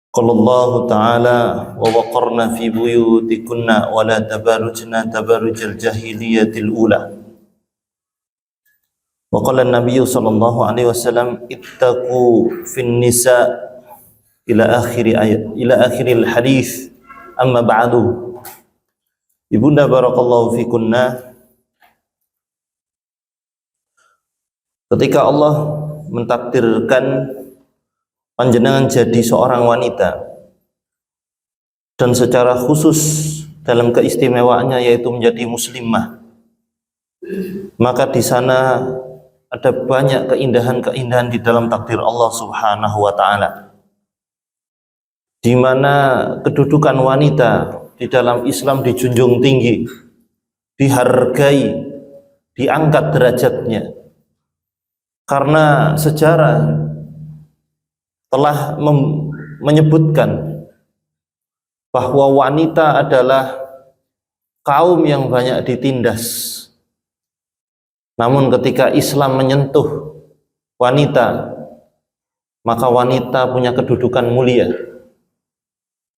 Qala Allah Ta'ala wa waqarna fi buyutikunna wa la tabarrujna tabarrujal jahiliyatil ula. Wa qala an-nabiy sallallahu alaihi wasallam ittaqu fin nisa ila akhiril hadis. Amma ba'du. Ibunda barakallahu fikunna, ketika Allah mentakdirkan panjenengan jadi seorang wanita, dan secara khusus dalam keistimewaannya yaitu menjadi muslimah, maka di sana ada banyak keindahan-keindahan di dalam takdir Allah Subhanahu wa taala, di mana kedudukan wanita di dalam Islam dijunjung tinggi, dihargai, diangkat derajatnya, karena sejarah telah menyebutkan bahwa wanita adalah kaum yang banyak ditindas. Namun ketika Islam menyentuh wanita, maka wanita punya kedudukan mulia.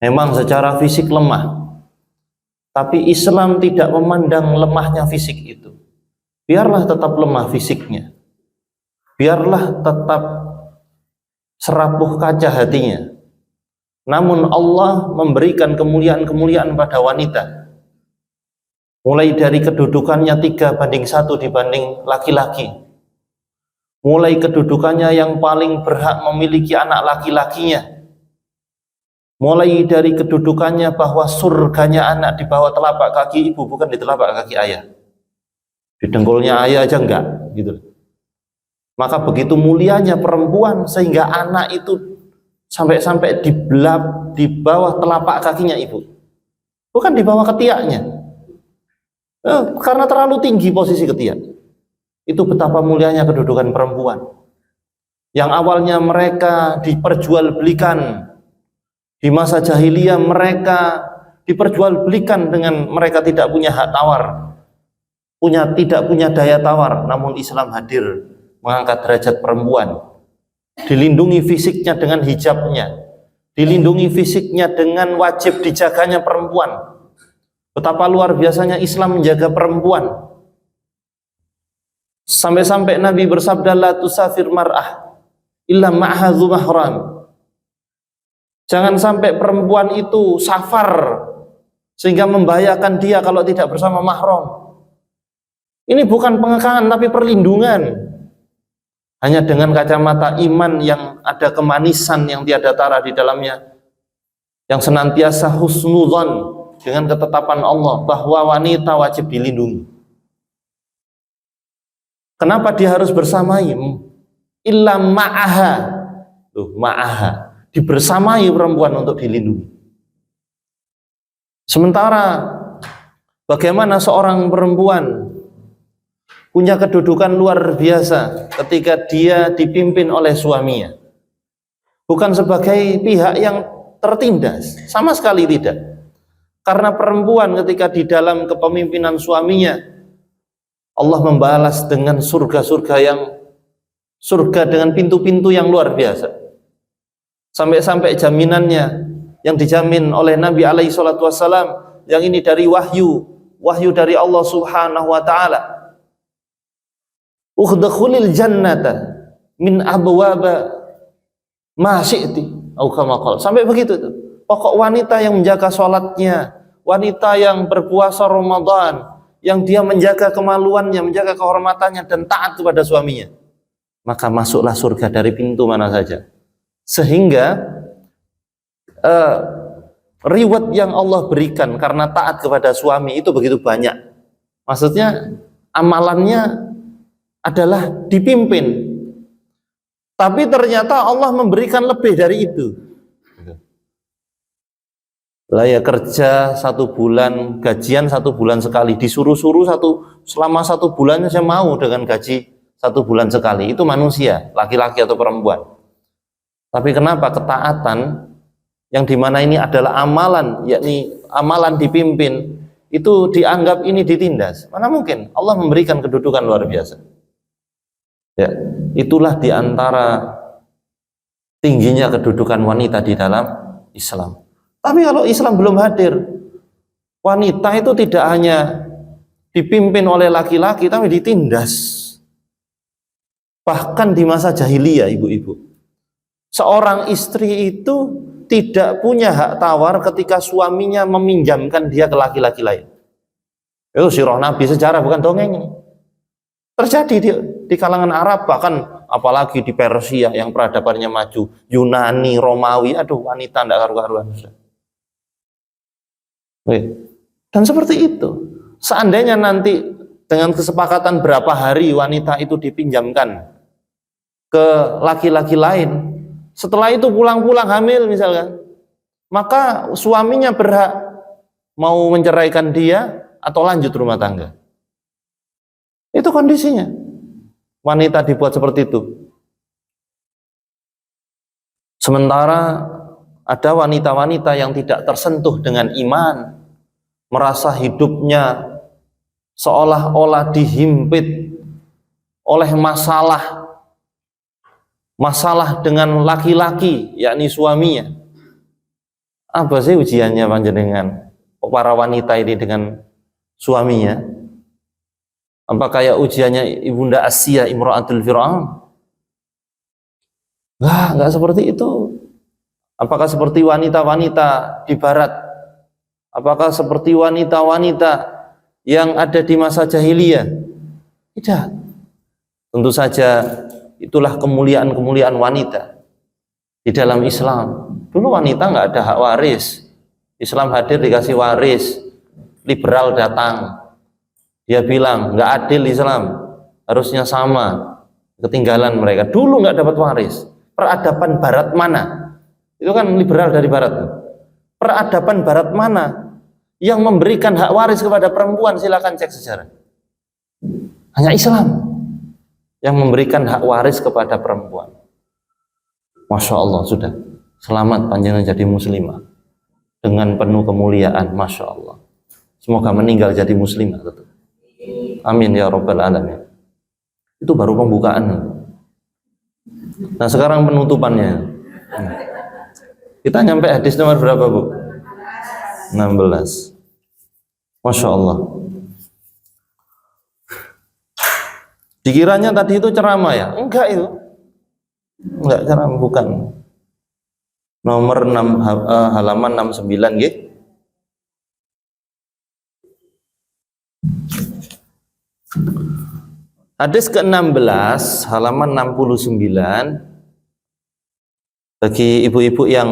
Memang secara fisik lemah, tapi Islam tidak memandang lemahnya fisik itu. Biarlah tetap lemah fisiknya, biarlah tetap serapuh kaca hatinya, namun Allah memberikan kemuliaan-kemuliaan pada wanita, mulai dari kedudukannya 3:1 dibanding laki-laki, mulai kedudukannya yang paling berhak memiliki anak laki-lakinya, mulai dari kedudukannya bahwa surganya anak di bawah telapak kaki ibu, bukan di telapak kaki ayah. Di dengkulnya ayah aja enggak gitu. Maka begitu mulianya perempuan sehingga anak itu sampai di bawah telapak kakinya ibu, bukan di bawah ketiaknya, karena terlalu tinggi posisi ketiak. Itu betapa mulianya kedudukan perempuan yang awalnya mereka diperjualbelikan di masa jahiliyah, mereka diperjualbelikan dengan mereka tidak punya hak tawar, tidak punya daya tawar. Namun Islam hadir mengangkat derajat perempuan, dilindungi fisiknya dengan hijabnya, dilindungi fisiknya dengan wajib dijaganya perempuan. Betapa luar biasanya Islam menjaga perempuan, sampai-sampai Nabi bersabda, la tusafir mar'ah illa ma'ha dzu mahram. Jangan sampai perempuan itu safar sehingga membahayakan dia kalau tidak bersama mahram. Ini bukan pengekangan tapi perlindungan. Hanya dengan kacamata iman yang ada kemanisan yang tiada tara di dalamnya, yang senantiasa husnudzon dengan ketetapan Allah bahwa wanita wajib dilindungi. Kenapa dia harus bersamai? Illa ma'aha. Ma'aha, dibersamai perempuan untuk dilindungi. Sementara bagaimana seorang perempuan punya kedudukan luar biasa ketika dia dipimpin oleh suaminya, bukan sebagai pihak yang tertindas, sama sekali tidak. Karena perempuan ketika di dalam kepemimpinan suaminya, Allah membalas dengan surga dengan pintu-pintu yang luar biasa. Sampai-sampai jaminannya yang dijamin oleh Nabi alaihi salatu wassalam, yang ini dari wahyu dari Allah Subhanahu wa taala. Udkhulil jannata min abwaba ma syi'ti atau kama qala. Sampai begitu tuh. Pokok wanita yang menjaga sholatnya, wanita yang berpuasa Ramadan, yang dia menjaga kemaluannya, menjaga kehormatannya dan taat kepada suaminya, maka masuklah surga dari pintu mana saja. Sehingga reward yang Allah berikan karena taat kepada suami itu begitu banyak. Maksudnya amalannya adalah dipimpin, tapi ternyata Allah memberikan lebih dari itu. Lah ya, kerja 1 bulan, gajian 1 bulan sekali, disuruh-suruh selama 1 bulan saya mau dengan gaji 1 bulan sekali. Itu manusia, laki-laki atau perempuan. Tapi kenapa ketaatan yang dimana ini adalah amalan, yakni amalan dipimpin, itu dianggap ini ditindas? Mana mungkin? Allah memberikan kedudukan luar biasa. Ya, itulah diantara tingginya kedudukan wanita di dalam Islam. Tapi kalau Islam belum hadir, wanita itu tidak hanya dipimpin oleh laki-laki, tapi ditindas. Bahkan di masa jahiliyah, ibu-ibu, seorang istri itu tidak punya hak tawar ketika suaminya meminjamkan dia ke laki-laki lain. Itu sirah Nabi, sejarah, bukan dongeng ini. Terjadi di kalangan Arab, bahkan apalagi di Persia yang peradabannya maju, Yunani, Romawi, aduh wanita tidak karu-karuan. Dan seperti itu, seandainya nanti dengan kesepakatan berapa hari wanita itu dipinjamkan ke laki-laki lain, setelah itu pulang-pulang hamil misalkan, maka suaminya berhak mau menceraikan dia atau lanjut rumah tangga. Itu kondisinya. Wanita dibuat seperti itu. Sementara ada wanita-wanita yang tidak tersentuh dengan iman, merasa hidupnya seolah-olah dihimpit oleh masalah dengan laki-laki, yakni suaminya. Apa sih ujiannya panjenengan para wanita ini dengan suaminya? Apa kayak ujiannya Ibunda Asiyah Imra'atul Fir'aun? Enggak seperti itu. Apakah seperti wanita-wanita di barat? Apakah seperti wanita-wanita yang ada di masa jahiliyah? Tidak. Tentu saja itulah kemuliaan-kemuliaan wanita di dalam Islam. Dulu wanita nggak ada hak waris. Islam hadir dikasih waris. Liberal datang. Dia bilang nggak adil Islam, harusnya sama. Ketinggalan mereka. Dulu nggak dapat waris. Peradaban barat mana? Itu kan liberal dari barat. Peradaban barat mana yang memberikan hak waris kepada perempuan? Silakan cek sejarah. Hanya Islam yang memberikan hak waris kepada perempuan. Masya Allah, sudah selamat panjenengan jadi muslimah dengan penuh kemuliaan. Masya Allah, semoga meninggal jadi muslimah. Amin ya rabbal alamin. Itu baru pembukaan. Nah sekarang penutupannya. Kita nyampe hadis nomor berapa, Bu? 16. Masya Allah. Dikiranya tadi itu ceramah ya? Enggak itu. Enggak ceramah, bukan. Nomor 6, halaman 69 nggih. Hadis ke-16 halaman 69. Bagi ibu-ibu yang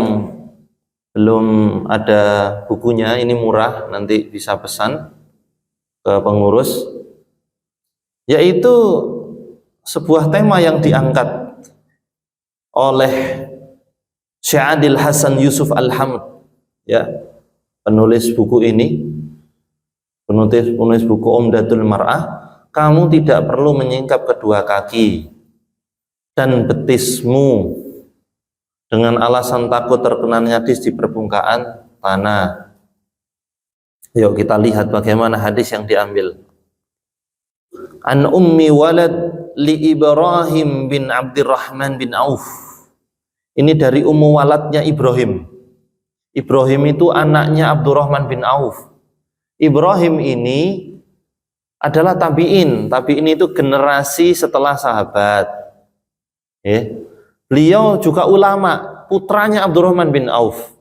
belum ada bukunya, ini murah, nanti bisa pesan ke pengurus. Yaitu sebuah tema yang diangkat oleh Syekh Adil Hasan Yusuf Al-Hamd, ya, penulis buku ini, penulis buku Umdatul Mar'ah. Kamu tidak perlu menyingkap kedua kaki dan betismu dengan alasan takut terkena najis di permukaan tanah. Yuk kita lihat bagaimana hadis yang diambil. An ummi walad li Ibrahim bin Abdurrahman bin Auf. Ini dari ummu waladnya Ibrahim. Ibrahim itu anaknya Abdurrahman bin Auf. Ibrahim ini adalah tabi'in. Tabi'in itu generasi setelah sahabat. Beliau juga ulama, putranya Abdurrahman bin Auf.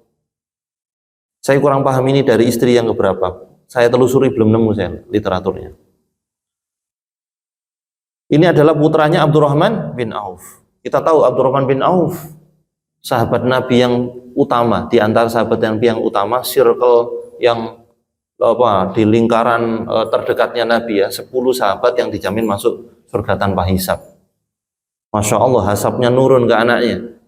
Saya kurang paham ini dari istri yang keberapa. Saya telusuri belum nemu saya literaturnya. Ini adalah putranya Abdurrahman bin Auf. Kita tahu Abdurrahman bin Auf sahabat Nabi yang utama, di antara sahabat Nabi yang utama, circle yang di lingkaran terdekatnya Nabi ya, 10 sahabat yang dijamin masuk surga tanpa hisab. Masya Allah, hasabnya nurun ke anaknya.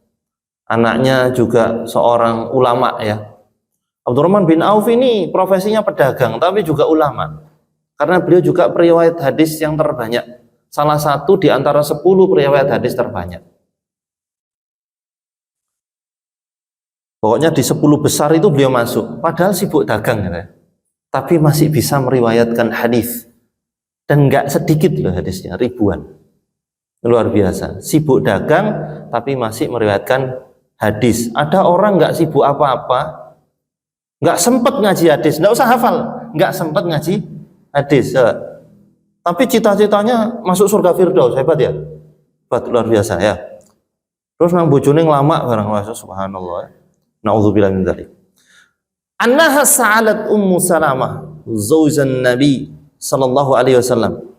Anaknya juga seorang ulama ya. Abdurrahman bin Auf ini profesinya pedagang tapi juga ulama. Karena beliau juga periwayat hadis yang terbanyak. Salah satu di antara 10 periwayat hadis terbanyak. Pokoknya di 10 besar itu beliau masuk. Padahal sibuk dagang ya. Tapi masih bisa meriwayatkan hadis. Dan nggak sedikit loh hadisnya, ribuan. Luar biasa, sibuk dagang tapi masih meriwayatkan hadis. Ada orang nggak sibuk apa-apa, nggak sempet ngaji hadis, nggak usah hafal, nggak sempet ngaji hadis. Tapi cita-citanya masuk surga Firdaus, hebat ya, hebat luar biasa ya. Terus nang bojone lama barang masuk, subhanallah. Nauzubillah min dzalik. Annaha sa'alat Ummu Salamah zaujan Nabi sallallahu alaihi wasallam.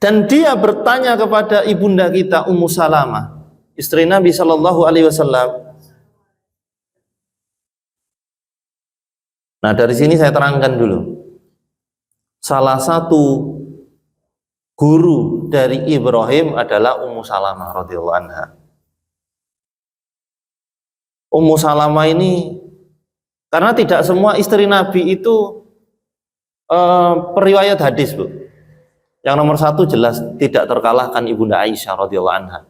Dan dia bertanya kepada ibunda kita Ummu Salamah, istri Nabi sallallahu alaihi wasallam. Nah, dari sini saya terangkan dulu. Salah satu guru dari Ibrahim adalah Ummu Salamah radhiyallahu anha. Ummu Salamah ini, karena tidak semua istri Nabi itu periwayat hadis, Bu. Yang nomor satu jelas tidak terkalahkan Ibunda Aisyah radhiyallahu anha.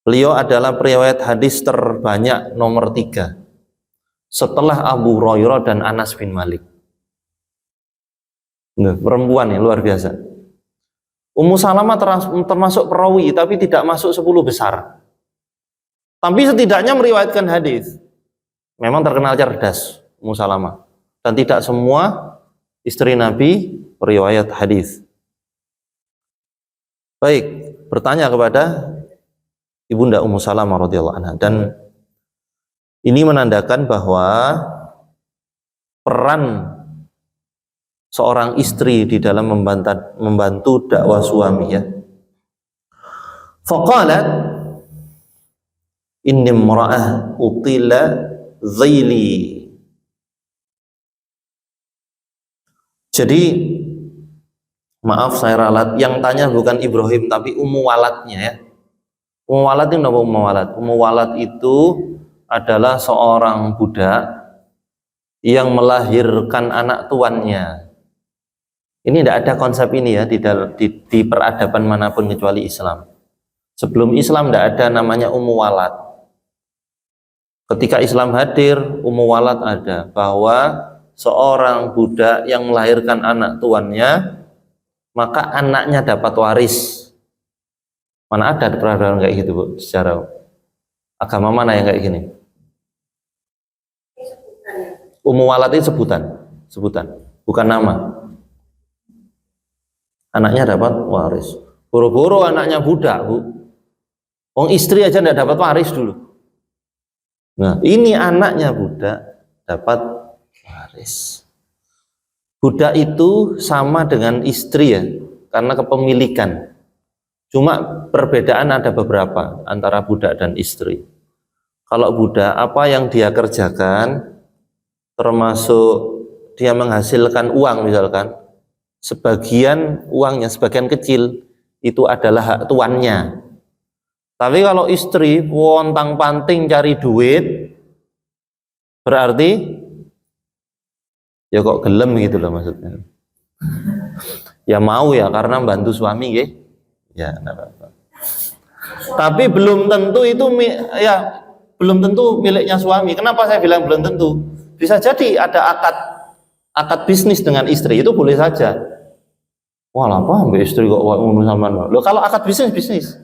Beliau adalah periwayat hadis terbanyak nomor 3 setelah Abu Hurairah dan Anas bin Malik. Nah, perempuan yang luar biasa. Ummu Salamah termasuk perawi tapi tidak masuk 10 besar. Tapi setidaknya meriwayatkan hadis. Memang terkenal cerdas Ummu Salamah, dan tidak semua istri Nabi periwayat hadis. Baik, bertanya kepada Ibunda Ummu Salamah radhiyallahu anha, dan ini menandakan bahwa peran seorang istri di dalam membantu dakwah suami ya. Faqalat inni imra'ah utila zaili. Jadi maaf saya ralat, yang tanya bukan Ibrahim tapi Ummu Waladnya ya. Ummu Walad itu nama Ummu Walad. Ummu Walad itu adalah seorang budak yang melahirkan anak tuannya. Ini tidak ada konsep ini ya di peradaban manapun kecuali Islam. Sebelum Islam tidak ada namanya Ummu Walad. Ketika Islam hadir, Ummu Walad ada, bahwa seorang budak yang melahirkan anak tuannya, maka anaknya dapat waris. Mana ada peradaban kayak gitu, Bu? Secara agama mana yang kayak gini? Ummu Walad itu sebutan, bukan nama. Anaknya dapat waris. Boro-boro anaknya budak, Bu. Wong istri aja tidak dapat waris dulu. Nah, ini anaknya budak dapat waris. Budak itu sama dengan istri ya, karena kepemilikan. Cuma perbedaan ada beberapa antara budak dan istri. Kalau budak, apa yang dia kerjakan, termasuk dia menghasilkan uang misalkan, sebagian uangnya, sebagian kecil itu adalah hak tuannya. Tapi kalau istri wontang-panting cari duit, berarti ya kok gelem gitu loh maksudnya. Ya mau ya karena bantu suami ya. Ya enggak apa-apa. Tapi belum tentu itu ya belum tentu miliknya suami. Kenapa saya bilang belum tentu? Bisa jadi ada akad bisnis dengan istri, itu boleh saja. Wah, apa ambil istri kok ngomong sama lo? Kalau akad bisnis.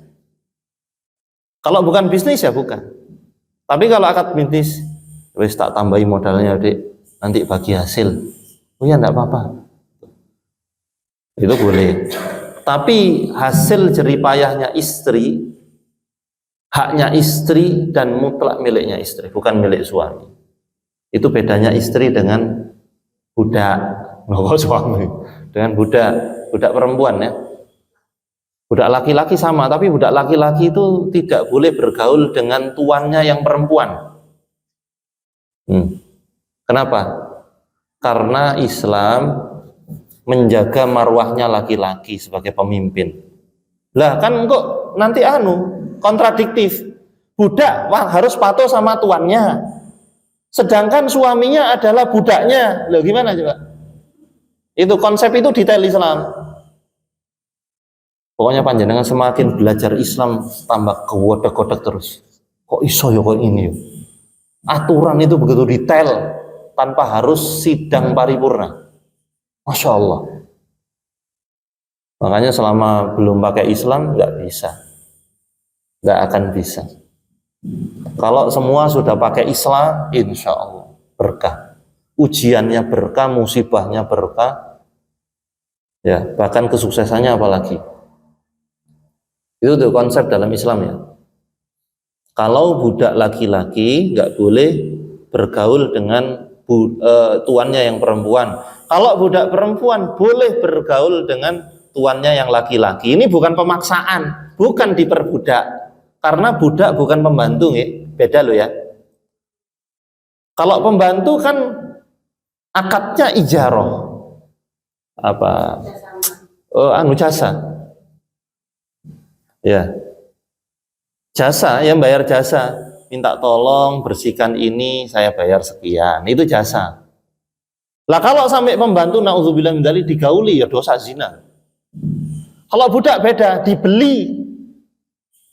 Kalau bukan bisnis ya bukan. Tapi kalau akad bisnis, wis tak tambahi modalnya, Dik. Nanti bagi hasil. Oh ya enggak apa-apa. Itu boleh. Tapi hasil jeripayahnya istri, haknya istri dan mutlak miliknya istri, bukan milik suami. Itu bedanya istri dengan budak. Nggak suami. Dengan budak perempuan ya. Budak laki-laki sama, tapi budak laki-laki itu tidak boleh bergaul dengan tuannya yang perempuan. Kenapa? Karena Islam menjaga marwahnya laki-laki sebagai pemimpin. Lah kan kok nanti kontradiktif. Budak harus patuh sama tuannya, sedangkan suaminya adalah budaknya. Loh gimana coba? Itu konsep itu detail Islam. Pokoknya panjenengan semakin belajar Islam tambah kegodek-godek terus. Kok iso ya kok ini? Aturan itu begitu detail tanpa harus sidang paripurna. Masya Allah. Makanya selama belum pakai Islam nggak bisa. nggak akan bisa. Kalau semua sudah pakai Islam, insya Allah berkah. Ujiannya berkah, musibahnya berkah, ya bahkan kesuksesannya apalagi. Itu tuh konsep dalam Islam ya. Kalau budak laki-laki nggak boleh bergaul dengan tuannya yang perempuan. Kalau budak perempuan boleh bergaul dengan tuannya yang laki-laki. Ini bukan pemaksaan, bukan diperbudak. Karena budak bukan pembantu, ya. Beda loh ya. Kalau pembantu kan akadnya ijaroh, apa? Jasa. Ya, jasa yang bayar jasa, minta tolong bersihkan ini, saya bayar sekian, itu jasa. Lah kalau sampai pembantu naudzubillah min dzalik digauli, ya dosa zina. Kalau budak beda, dibeli.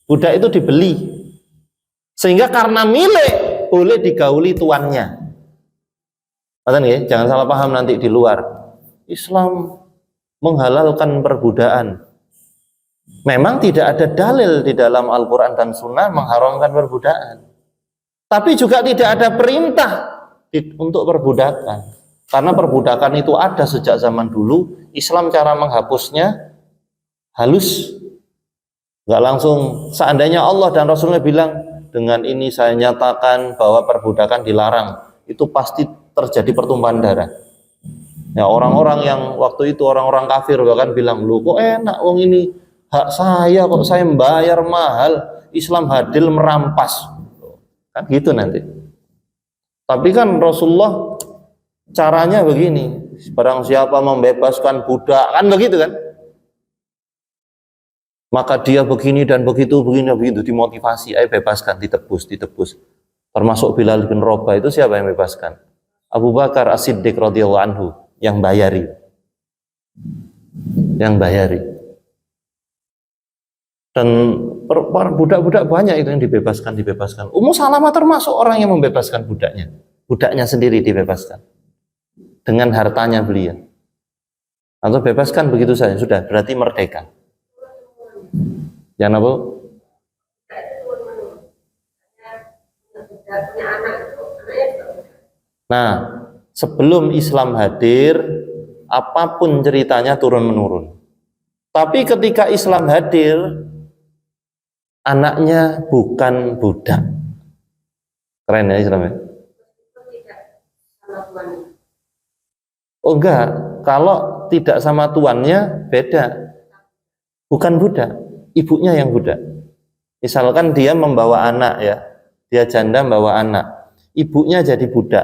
Budak itu dibeli, sehingga karena milik boleh digauli tuannya. Jangan salah paham nanti di luar. Islam menghalalkan perbudakan. Memang tidak ada dalil di dalam Al-Quran dan Sunnah mengharamkan perbudakan. Tapi juga tidak ada perintah untuk perbudakan. Karena perbudakan itu ada sejak zaman dulu. Islam cara menghapusnya halus. Nggak langsung, seandainya Allah dan Rasulnya bilang, dengan ini saya nyatakan bahwa perbudakan dilarang, itu pasti terjadi pertumpahan darah. Ya, orang-orang yang waktu itu orang-orang kafir bahkan bilang, lu kok enak wong ini hak saya, kok saya membayar mahal, Islam hadir merampas, kan gitu nanti. Tapi kan Rasulullah caranya begini, barang siapa membebaskan budak, kan begitu kan, maka dia begini dan begitu dimotivasi, ayo bebaskan, ditebus. Termasuk Bilal bin Rabah itu siapa yang bebaskan? Abu Bakar As-Siddiq radhiyallahu anhu yang bayari. Dan budak-budak banyak itu yang dibebaskan. Ummu Salamah termasuk orang yang membebaskan budaknya sendiri dibebaskan dengan hartanya beliau. Atau bebaskan begitu saja, sudah berarti merdeka. Jangan apa? Nah, sebelum Islam hadir, apapun ceritanya turun-menurun. Tapi ketika Islam hadir, anaknya bukan budak. Keren ya Islam ya? Oh enggak, kalau tidak sama tuannya beda. Bukan budak, ibunya yang budak. Misalkan dia membawa anak ya, dia janda membawa anak, ibunya jadi budak.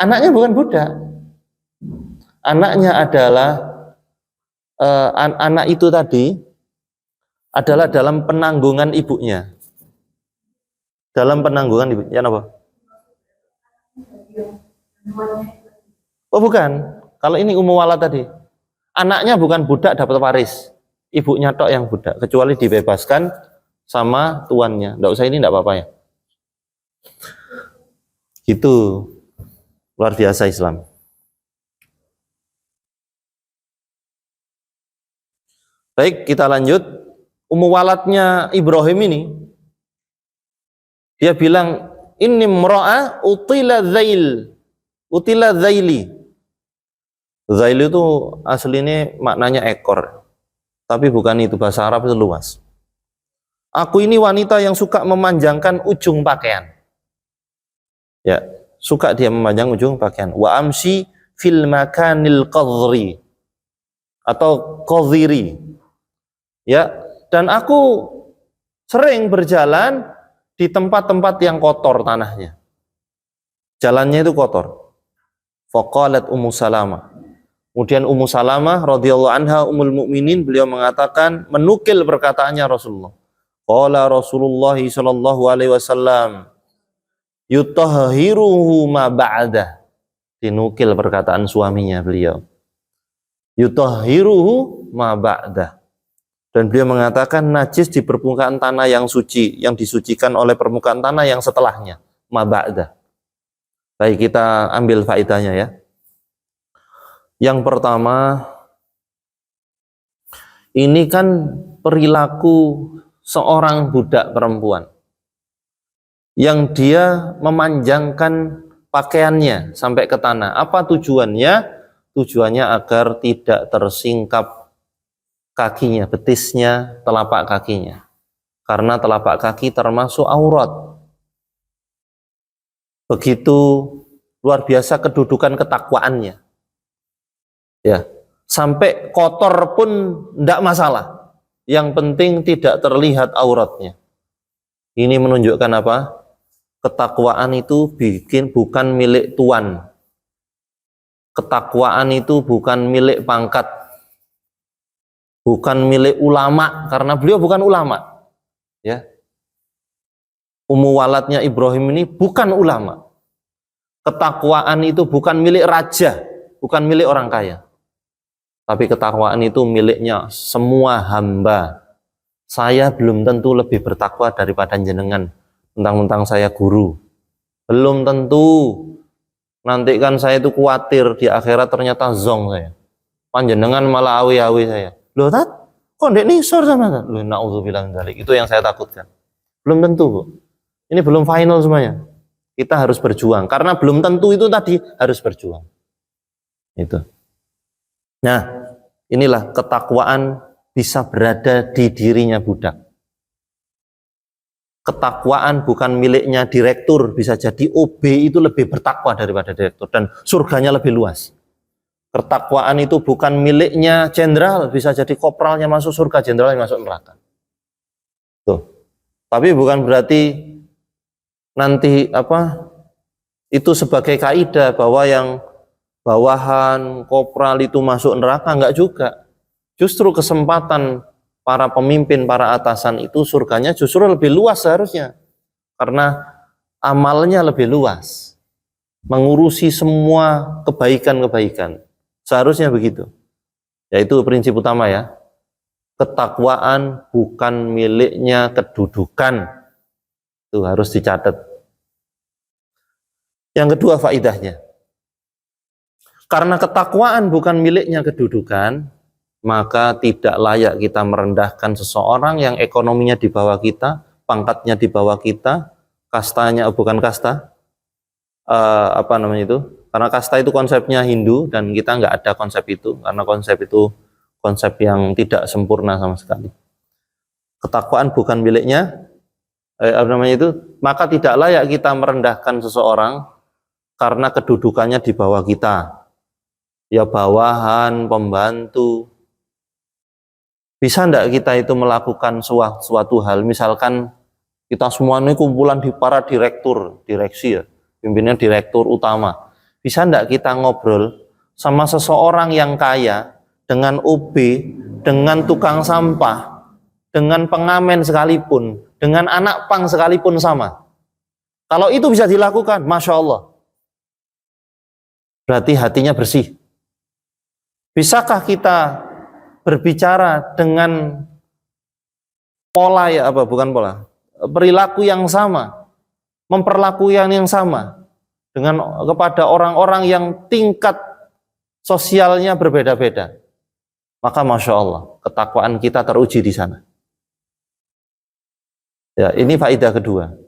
Anaknya bukan budak. Anaknya adalah anak itu tadi adalah dalam penanggungan ibunya. Dalam penanggungan ibunya, ya apa? Oh bukan. Kalau ini Ummu Walad tadi, anaknya bukan budak dapat waris. Ibunya tok yang budak, kecuali dibebaskan sama tuannya. Nggak usah ini, nggak apa-apa ya. Gitu, luar biasa Islam. Baik, kita lanjut. Ummu Waladnya Ibrahim ini, dia bilang, inni mra'a utila zaili. Zail itu aslinya maknanya ekor. Tapi bukan itu, bahasa Arab itu luas. Aku ini wanita yang suka memanjangkan ujung pakaian. Ya, suka dia memanjang ujung pakaian. Wa amsi fil makanil qadri atau qadhiri. Ya, dan aku sering berjalan di tempat-tempat yang kotor tanahnya. Jalannya itu kotor. Faqalat Ummu Salamah. Kemudian Ummu Salamah radhiyallahu anha ummul mukminin, beliau mengatakan, menukil perkataannya Rasulullah. Qala Rasulullah sallallahu alaihi wasallam yutahhiruhu ma ba'da. Dinukil perkataan suaminya beliau. Yutahhiruhu ma ba'da. Dan beliau mengatakan najis di permukaan tanah yang suci, yang disucikan oleh permukaan tanah yang setelahnya, ma ba'da. Baik, kita ambil faedahnya ya. Yang pertama, ini kan perilaku seorang budak perempuan yang dia memanjangkan pakaiannya sampai ke tanah. Apa tujuannya? Tujuannya agar tidak tersingkap kakinya, betisnya, telapak kakinya. Karena telapak kaki termasuk aurat. Begitu luar biasa kedudukan ketakwaannya. Ya, sampai kotor pun tidak masalah. Yang penting tidak terlihat auratnya. Ini menunjukkan apa? Ketakwaan itu bukan milik tuan. Ketakwaan itu bukan milik pangkat. Bukan milik ulama, karena beliau bukan ulama. Ya. Ummu waladnya Ibrahim ini bukan ulama. Ketakwaan itu bukan milik raja, bukan milik orang kaya. Tapi ketakwaan itu miliknya semua hamba. Saya belum tentu lebih bertakwa daripada jenengan. Mentang-mentang saya guru. Belum tentu. Nanti kan saya itu khawatir di akhirat ternyata zong saya. Panjenengan malah awi-awi saya. Loh Tat, kok ndek nisor sama Tat? Loh na'udzubillah min dzalik. Itu yang saya takutkan. Belum tentu, Bu. Ini belum final semuanya. Kita harus berjuang. Karena belum tentu itu tadi harus berjuang. Itu. Nah, inilah ketakwaan bisa berada di dirinya budak. Ketakwaan bukan miliknya direktur, bisa jadi OB itu lebih bertakwa daripada direktur dan surganya lebih luas. Ketakwaan itu bukan miliknya jenderal, bisa jadi kopralnya masuk surga, jenderalnya masuk neraka. Tuh. Tapi bukan berarti nanti itu sebagai kaidah bahwa yang bawahan, kopral itu masuk neraka, enggak juga. Justru kesempatan para pemimpin, para atasan itu surganya justru lebih luas seharusnya. Karena amalnya lebih luas. Mengurusi semua kebaikan-kebaikan. Seharusnya begitu. Yaitu prinsip utama ya. Ketakwaan bukan miliknya kedudukan. Itu harus dicatat. Yang kedua faidahnya. Karena ketakwaan bukan miliknya kedudukan, maka tidak layak kita merendahkan seseorang yang ekonominya di bawah kita, pangkatnya di bawah kita, kastanya bukan kasta, karena kasta itu konsepnya Hindu dan kita nggak ada konsep itu, karena konsep itu konsep yang tidak sempurna sama sekali. Ketakwaan bukan miliknya, maka tidak layak kita merendahkan seseorang karena kedudukannya di bawah kita. Ya bawahan, pembantu. Bisa enggak kita itu melakukan suatu hal, misalkan kita semua ini kumpulan di para direktur, direksi ya, pimpinan direktur utama. Bisa enggak kita ngobrol sama seseorang yang kaya, dengan OB, dengan tukang sampah, dengan pengamen sekalipun, dengan anak pang sekalipun sama. Kalau itu bisa dilakukan, Masya Allah. Berarti hatinya bersih. Bisakah kita berbicara dengan perilaku yang sama, memperlakukan yang sama kepada orang-orang yang tingkat sosialnya berbeda-beda? Maka Masya Allah, ketakwaan kita teruji di sana. Ya, ini faedah kedua.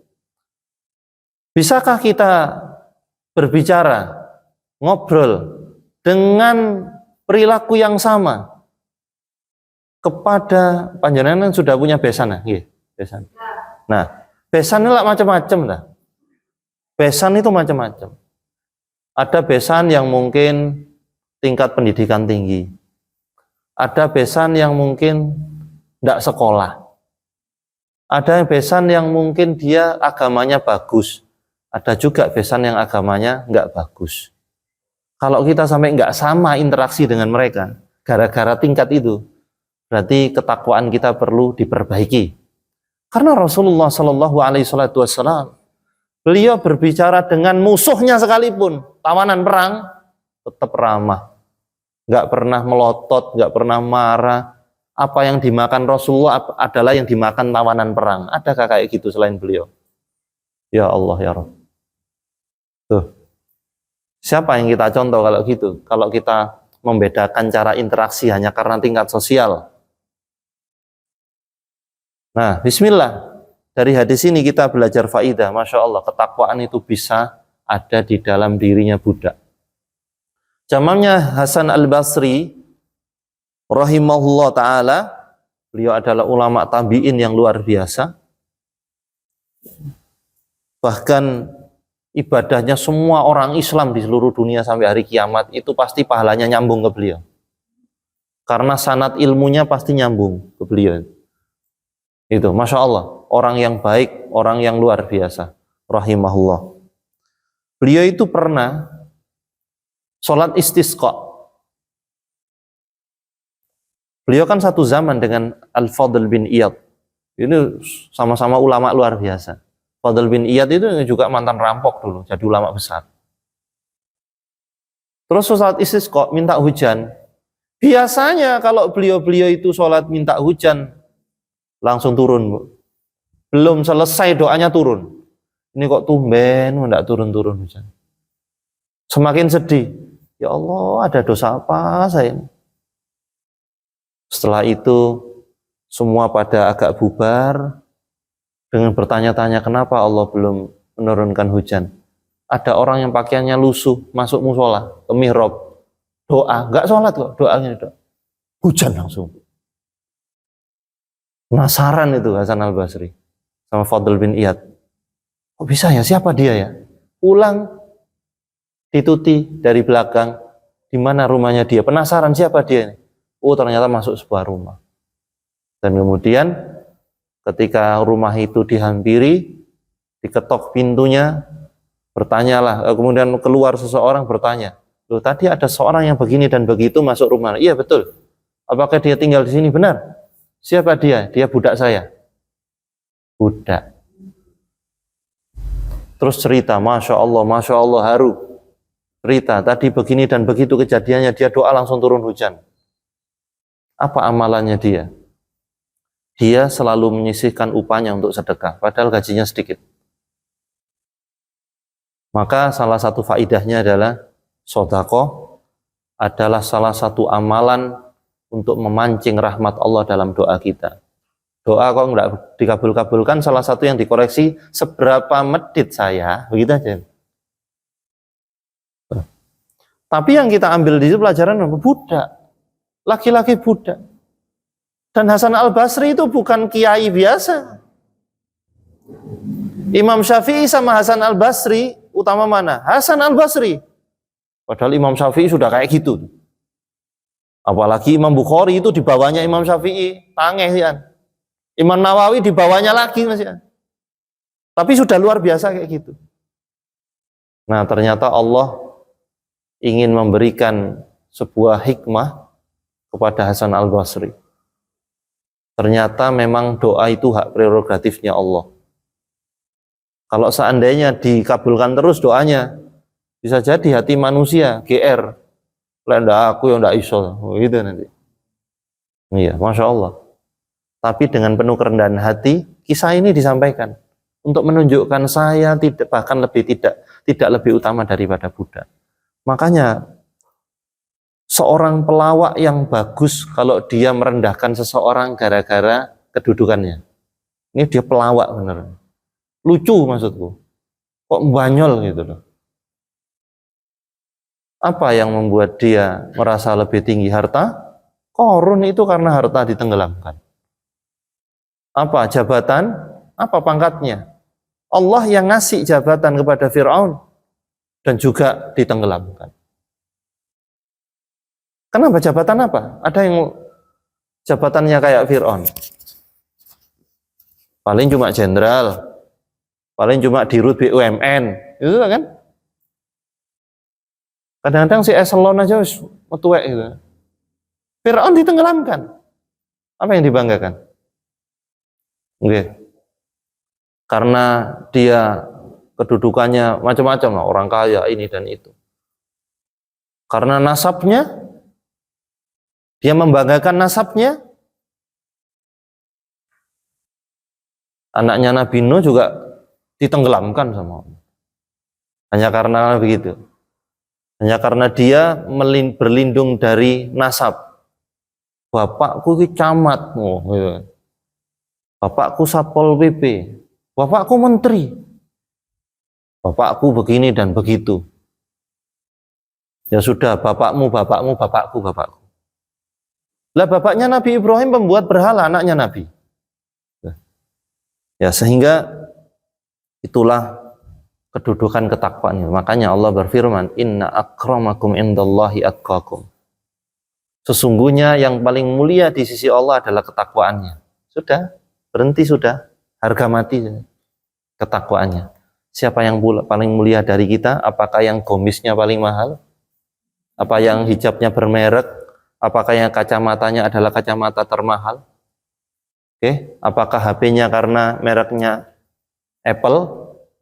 Bisakah kita berbicara, ngobrol dengan perilaku yang sama kepada panjenengan sudah punya besan, besan. Nah, besan itu macam-macam lah. Besan itu macam-macam. Ada besan yang mungkin tingkat pendidikan tinggi. Ada besan yang mungkin tidak sekolah. Ada besan yang mungkin dia agamanya bagus. Ada juga besan yang agamanya nggak bagus. Kalau kita sampai nggak sama interaksi dengan mereka, gara-gara tingkat itu, berarti ketakwaan kita perlu diperbaiki. Karena Rasulullah Shallallahu Alaihi Wasallam, beliau berbicara dengan musuhnya sekalipun, tawanan perang, tetap ramah, nggak pernah melotot, nggak pernah marah. Apa yang dimakan Rasulullah adalah yang dimakan tawanan perang. Adakah kayak gitu selain beliau? Ya Allah ya Rabb. Tuh. Siapa yang kita contoh kalau gitu? Kalau kita membedakan cara interaksi hanya karena tingkat sosial. Nah, bismillah. Dari hadis ini kita belajar faidah. Masya Allah, ketakwaan itu bisa ada di dalam dirinya budak. Zamannya Hasan al-Basri rahimahullah ta'ala, beliau adalah ulama tabi'in yang luar biasa. Bahkan ibadahnya semua orang Islam di seluruh dunia sampai hari kiamat itu pasti pahalanya nyambung ke beliau. Karena sanad ilmunya pasti nyambung ke beliau. Itu, Masya Allah, orang yang baik, orang yang luar biasa, rahimahullah. Beliau itu pernah sholat istisqa. Beliau kan satu zaman dengan Al-Fadl bin Iyad. Ini sama-sama ulama luar biasa. Fadl bin Iyad itu juga mantan rampok dulu, jadi ulama besar. Terus sholat istisqa, minta hujan. Biasanya kalau beliau-beliau itu sholat minta hujan, langsung turun. Belum selesai doanya turun. Ini kok tumben, tidak turun-turun hujan. Semakin sedih. Ya Allah, ada dosa apa saya ini? Setelah itu, semua pada agak bubar, dengan bertanya-tanya kenapa Allah belum menurunkan hujan. Ada orang yang pakaiannya lusuh, masuk musola, ke mihrab, doa, nggak sholat kok, doanya doa. Hujan langsung. Penasaran itu Hasan al-Basri sama Fadl bin Iyad. Kok bisa ya? Siapa dia ya? Pulang, dituti dari belakang, di mana rumahnya dia. Penasaran siapa dia ini? Oh, ternyata masuk sebuah rumah. Dan kemudian ketika rumah itu dihampiri, diketok pintunya, bertanyalah, kemudian keluar seseorang bertanya, loh tadi ada seorang yang begini dan begitu masuk rumah. Iya betul. Apakah dia tinggal di sini? Benar. Siapa dia? Dia budak saya. Budak. Terus cerita, Masya Allah haru. Cerita, tadi begini dan begitu kejadiannya, dia doa langsung turun hujan. Apa amalannya dia? Dia selalu menyisihkan upahnya untuk sedekah, padahal gajinya sedikit. Maka salah satu faidahnya adalah sedekah adalah salah satu amalan untuk memancing rahmat Allah dalam doa kita. Doa kok nggak dikabul-kabulkan, salah satu yang dikoreksi seberapa medit saya, begitu aja. Tapi yang kita ambil di situ pelajaran apa? Budak, laki-laki budak. Dan Hasan al-Basri itu bukan kiai biasa. Imam Syafi'i sama Hasan al-Basri utama mana? Hasan al-Basri. Padahal Imam Syafi'i sudah kayak gitu. Apalagi Imam Bukhari itu di bawahnya Imam Syafi'i, tangeh ya. Imam Nawawi di bawahnya lagi Mas ya. Tapi sudah luar biasa kayak gitu. Nah, ternyata Allah ingin memberikan sebuah hikmah kepada Hasan al-Basri. Ternyata memang doa itu hak prerogatifnya Allah. Kalau seandainya dikabulkan terus doanya, bisa jadi hati manusia GR. Lenda aku yang tidak iso, gitu nanti. Iya, Masya Allah. Tapi dengan penuh kerendahan hati, kisah ini disampaikan untuk menunjukkan saya bahkan tidak lebih utama daripada budak. Makanya seorang pelawak yang bagus kalau dia merendahkan seseorang gara-gara kedudukannya. Ini dia pelawak bener. Lucu maksudku. Kok banyol gitu loh. Apa yang membuat dia merasa lebih tinggi harta? Korun itu karena harta ditenggelamkan. Apa jabatan? Apa pangkatnya? Allah yang ngasih jabatan kepada Fir'aun dan juga ditenggelamkan. Kenapa jabatan apa? Ada yang jabatannya kayak Fir'aun. Paling cuma jenderal, paling cuma dirut BUMN, itu kan? Kadang-kadang si eselon aja metuwek gitu. Fir'aun ditenggelamkan. Apa yang dibanggakan? Oke. Karena dia kedudukannya macam-macam lah, orang kaya ini dan itu. Karena nasabnya, dia membanggakan nasabnya. Anaknya Nabi Nuh juga ditenggelamkan sama Allah. Hanya karena begitu. Hanya karena dia berlindung dari nasab. Bapakku ki camat, gitu. bapakku Satpol PP, bapakku menteri, bapakku begini dan begitu. Ya sudah, bapakmu, bapakku. Lah bapaknya Nabi Ibrahim pembuat berhala, anaknya Nabi. Ya sehingga itulah kedudukan ketakwaan. Makanya Allah berfirman, inna akramakum indallahi atqakum. Sesungguhnya yang paling mulia di sisi Allah adalah ketakwaannya. Sudah, berhenti sudah, harga mati ketakwaannya. Siapa yang paling mulia dari kita? Apakah yang gomisnya paling mahal? Apa yang hijabnya bermerek? Apakah yang kacamatanya adalah kacamata termahal? Oke, apakah HP-nya karena mereknya Apple?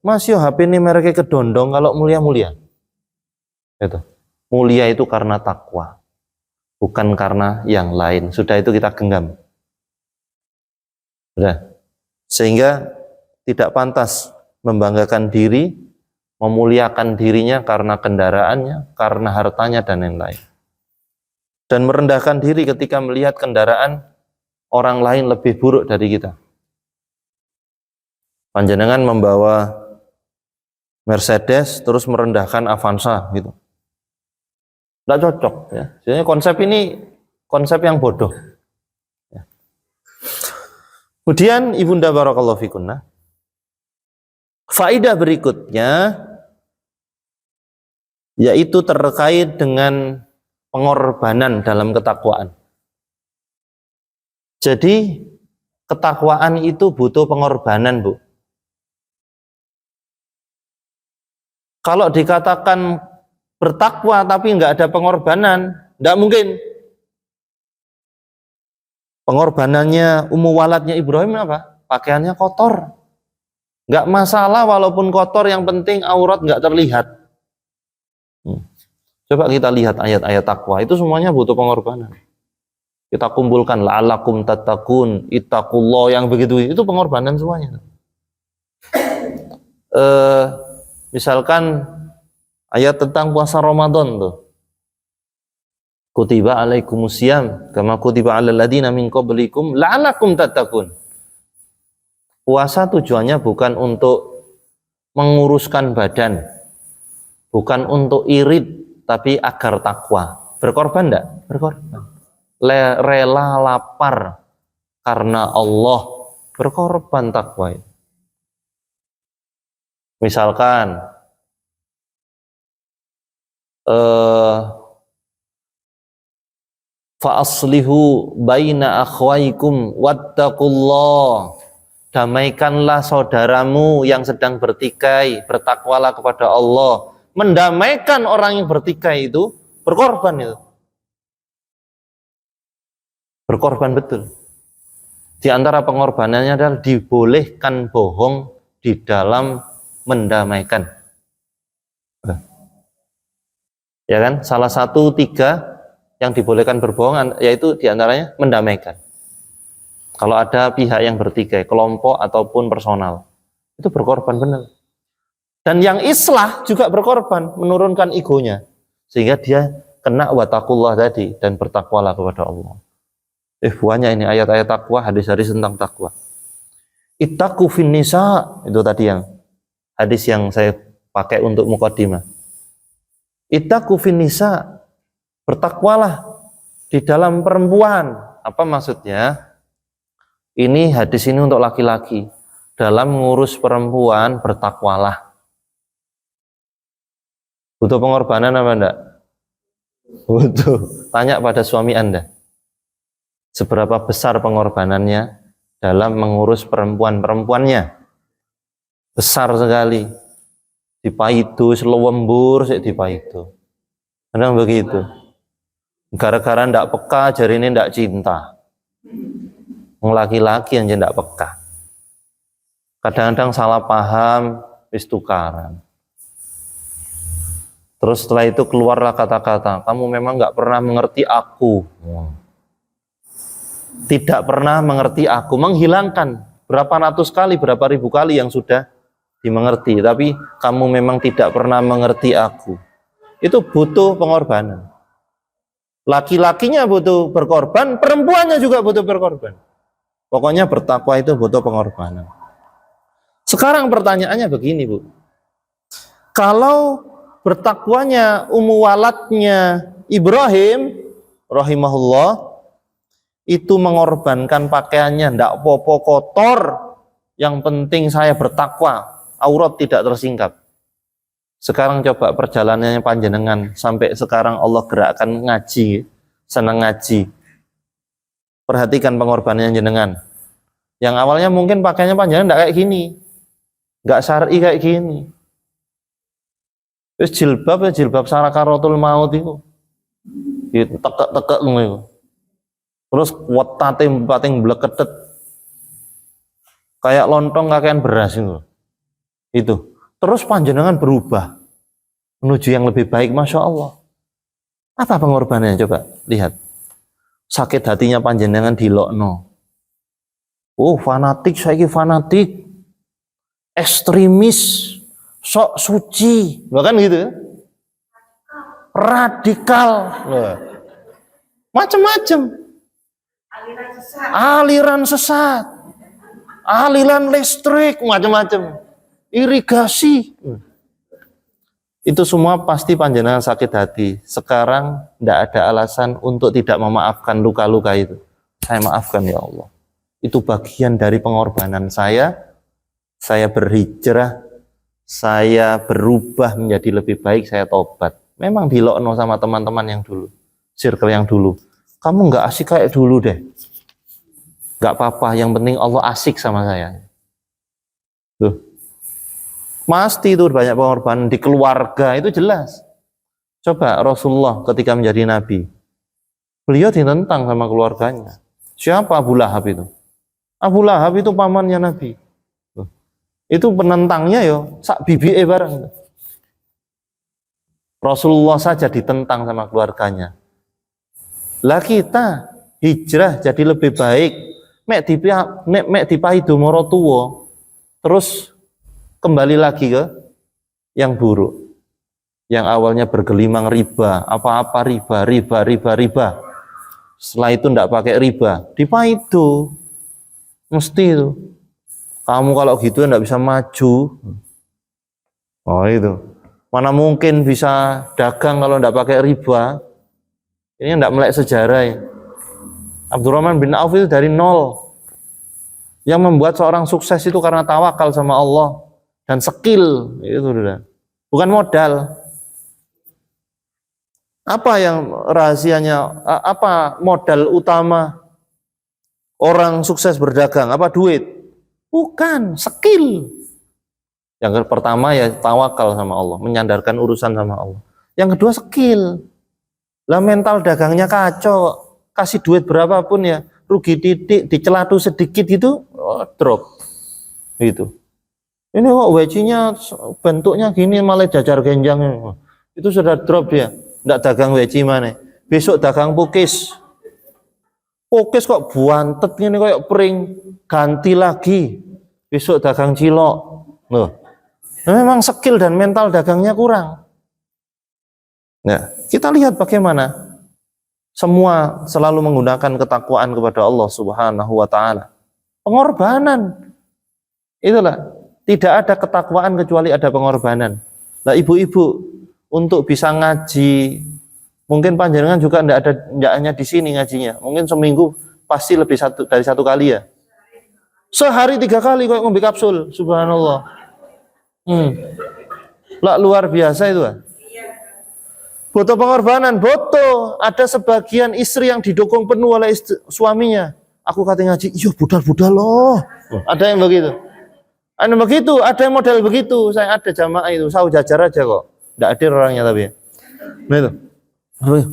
Masih HP ini mereknya kedondong kalau mulia-mulia. Itu. Mulia itu karena takwa, bukan karena yang lain. Sudah itu kita genggam. Sudah. Sehingga tidak pantas membanggakan diri, memuliakan dirinya karena kendaraannya, karena hartanya dan lain-lain. Dan merendahkan diri ketika melihat kendaraan orang lain lebih buruk dari kita. Panjenengan membawa Mercedes terus merendahkan Avanza gitu. Tidak cocok ya. Jadi konsep ini konsep yang bodoh. Ya. Kemudian Ibunda barakallahu fikunna. Faedah berikutnya yaitu terkait dengan pengorbanan dalam ketakwaan. Jadi ketakwaan itu butuh pengorbanan, Bu. Kalau dikatakan bertakwa tapi nggak ada pengorbanan, nggak mungkin. Pengorbanannya Ummu Waladnya Ibrahim apa? Pakaiannya kotor. Nggak masalah walaupun kotor, yang penting aurat nggak terlihat. Coba kita lihat ayat-ayat takwa, itu semuanya butuh pengorbanan. Kita kumpulkan la'alakum tattaqun, ittaqullah, yang begitu itu pengorbanan semuanya. Misalkan ayat tentang puasa Ramadan tuh. Kutiba alaikumusiyam kama kutiba alal ladina min qablikum la'alakum tattaqun. Puasa tujuannya bukan untuk menguruskan badan, bukan untuk irit, tapi agar takwa. Berkorban enggak? Berkorban. Rela lapar karena Allah, berkorban takwa. Misalkan fa aslihu baina akhwaikum wattaqullah, damaikanlah saudaramu yang sedang bertikai, bertakwalah kepada Allah. Mendamaikan orang yang bertikai itu berkorban itu. Berkorban betul. Di antara pengorbanannya adalah dibolehkan bohong di dalam mendamaikan. Ya kan? Salah satu 3 yang dibolehkan berbohong yaitu diantaranya mendamaikan. Kalau ada pihak yang bertikai, kelompok ataupun personal, itu berkorban benar. Dan yang islah juga berkorban, menurunkan egonya, sehingga dia kena wattaqullah tadi dan bertakwalah kepada Allah. Banyak ini ayat-ayat takwa, hadis-hadis tentang takwa. Ittaqu fin nisa, itu tadi yang hadis yang saya pakai untuk muqaddimah. Ittaqu fin nisa, bertakwalah di dalam perempuan. Apa maksudnya? Ini hadis ini untuk laki-laki. Dalam mengurus perempuan, bertakwalah. Butuh pengorbanan apa enggak? Butuh. Tanya pada suami Anda. Seberapa besar pengorbanannya dalam mengurus perempuan-perempuannya? Besar sekali. Dipaidu, selewembur, dipaidu. Kadang begitu. Gara-gara ndak peka, jari ini ndak cinta. Laki-laki yang ndak peka. Kadang-kadang salah paham, wis tukaran. Terus setelah itu keluarlah kata-kata, kamu memang nggak pernah mengerti aku. Tidak pernah mengerti aku, menghilangkan berapa ratus kali, berapa ribu kali yang sudah dimengerti, tapi kamu memang tidak pernah mengerti aku. Itu butuh Pokoknya bertakwa itu butuh pengorbanan. Sekarang pertanyaannya begini, Bu. Kalau bertakwanya waladnya Ibrahim rahimahullah itu mengorbankan pakaiannya, ndak apa-apa kotor, yang penting saya bertakwa, aurat tidak tersingkap. Sekarang coba perjalanannya panjenengan sampai sekarang Allah gerakkan ngaji, senang ngaji. Perhatikan pengorbanannya jenengan. Yang awalnya mungkin pakaiannya panjenengan ndak kayak gini, nggak syar'i kayak gini. Terus jilbab sarakaratul maut itu, tekek-tekek ngono. Terus wetate pating bleketet kayak lontong kakean beras itu. Itu. Terus panjenengan berubah menuju yang lebih baik, masya Allah. Apa pengorbanannya? Coba lihat. Sakit hatinya panjenengan dilokno. Oh, fanatik, saiki fanatik, ekstremis, sok suci, bahkan gitu, radikal, macam-macam, aliran sesat, aliran listrik, macam-macam, irigasi. Itu semua pasti panjenengan sakit hati. Sekarang tidak ada alasan untuk tidak memaafkan luka-luka itu. Saya maafkan ya Allah. Itu bagian dari pengorbanan saya. Saya berhijrah, saya berubah menjadi lebih baik, saya tobat. Memang dilokno sama teman-teman yang dulu, circle yang dulu. Kamu nggak asik kayak dulu deh. Nggak apa-apa, yang penting Allah asik sama saya. Tuh. Pasti itu banyak pengorbanan di keluarga, itu jelas. Coba Rasulullah ketika menjadi nabi, beliau ditentang sama keluarganya. Siapa Abu Lahab itu? Abu Lahab itu pamannya Nabi. Itu penentangnya yo sak bibi barang. Rasulullah saja ditentang sama keluarganya. Lah kita hijrah jadi lebih baik. Mek dipahidu moro tuwa. Terus kembali lagi ke yang buruk. Yang awalnya bergelimang riba, apa-apa riba. Setelah itu ndak pakai riba, dipahidu. Mesti itu. Kamu kalau gitu ndak bisa maju. Oh itu. Mana mungkin bisa dagang kalau ndak pakai riba? Ini ndak melek sejarah ya. Abdurrahman bin Auf itu dari nol. Yang membuat seorang sukses itu karena tawakal sama Allah dan skill itu sudah. Bukan modal. Apa yang rahasianya? Apa modal utama orang sukses berdagang? Apa duit? Bukan, skill. Yang pertama ya tawakal sama Allah, menyandarkan urusan sama Allah. Yang kedua skill. Lah mental dagangnya kacau, kasih duit berapapun ya, rugi titik, dicelatu sedikit itu, drop. Gitu. Ini kok wecinya bentuknya gini malah jajar genjang. Itu sudah drop dia. Nggak dagang weci mana. Besok dagang pukis. Pukis kok buantet ini kayak pering, ganti lagi. Besok dagang cilok. Loh. Memang skill dan mental dagangnya kurang. Nah, kita lihat bagaimana semua selalu menggunakan ketakwaan kepada Allah Subhanahu wa taala. Pengorbanan. Itulah, tidak ada ketakwaan kecuali ada pengorbanan. Nah, ibu-ibu untuk bisa ngaji, mungkin panjenengan juga tidak hanya di sini ngajinya, mungkin seminggu pasti lebih dari satu kali ya. Sehari 3 kali kok ngombe kapsul, subhanallah. Lah luar biasa itu. Butuh pengorbanan, butuh. Ada sebagian istri yang didukung penuh oleh suaminya. Aku kata ngaji, iya budal-budal loh. Ada yang begitu. Ada yang model begitu. Saya ada jamaah itu, saya jajar aja kok. Tidak hadir orangnya tapi. Nah itu.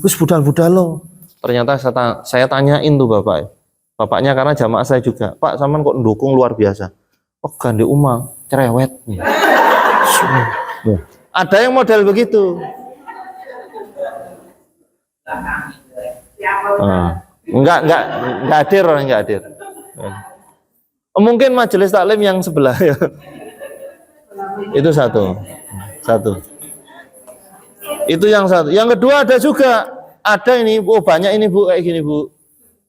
Wis budal-budal loh. Ternyata saya tanyain tuh bapak. Bapaknya karena jamaah saya juga. Pak, sampean kok mendukung luar biasa. Oh, gande umang, cerewet. Ada yang model begitu. Enggak hadir orang enggak hadir. Mungkin majelis taklim yang sebelah ya. Itu satu. Itu yang satu. Yang kedua ada juga, ada ini, banyak ini Bu, kayak gini Bu.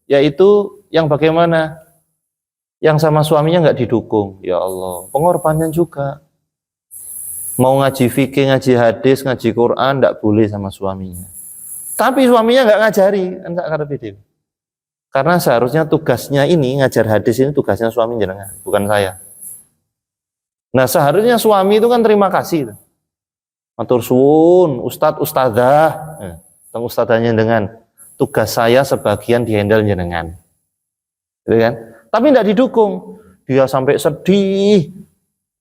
Yaitu yang bagaimana yang sama suaminya nggak didukung. Ya Allah, pengorbanan juga. Mau ngaji fikih, ngaji hadis, ngaji Quran, nggak boleh sama suaminya. Tapi suaminya nggak ngajari, enggak karena video. Karena seharusnya tugasnya ini, ngajar hadis ini tugasnya suami jenengan, bukan saya. Nah seharusnya suami itu kan terima kasih. Matur suwun, ustadz, ustadzah, ustadzahnya dengan tugas saya sebagian dihandle jenengan, gitu kan? Tapi tidak didukung, dia sampai sedih,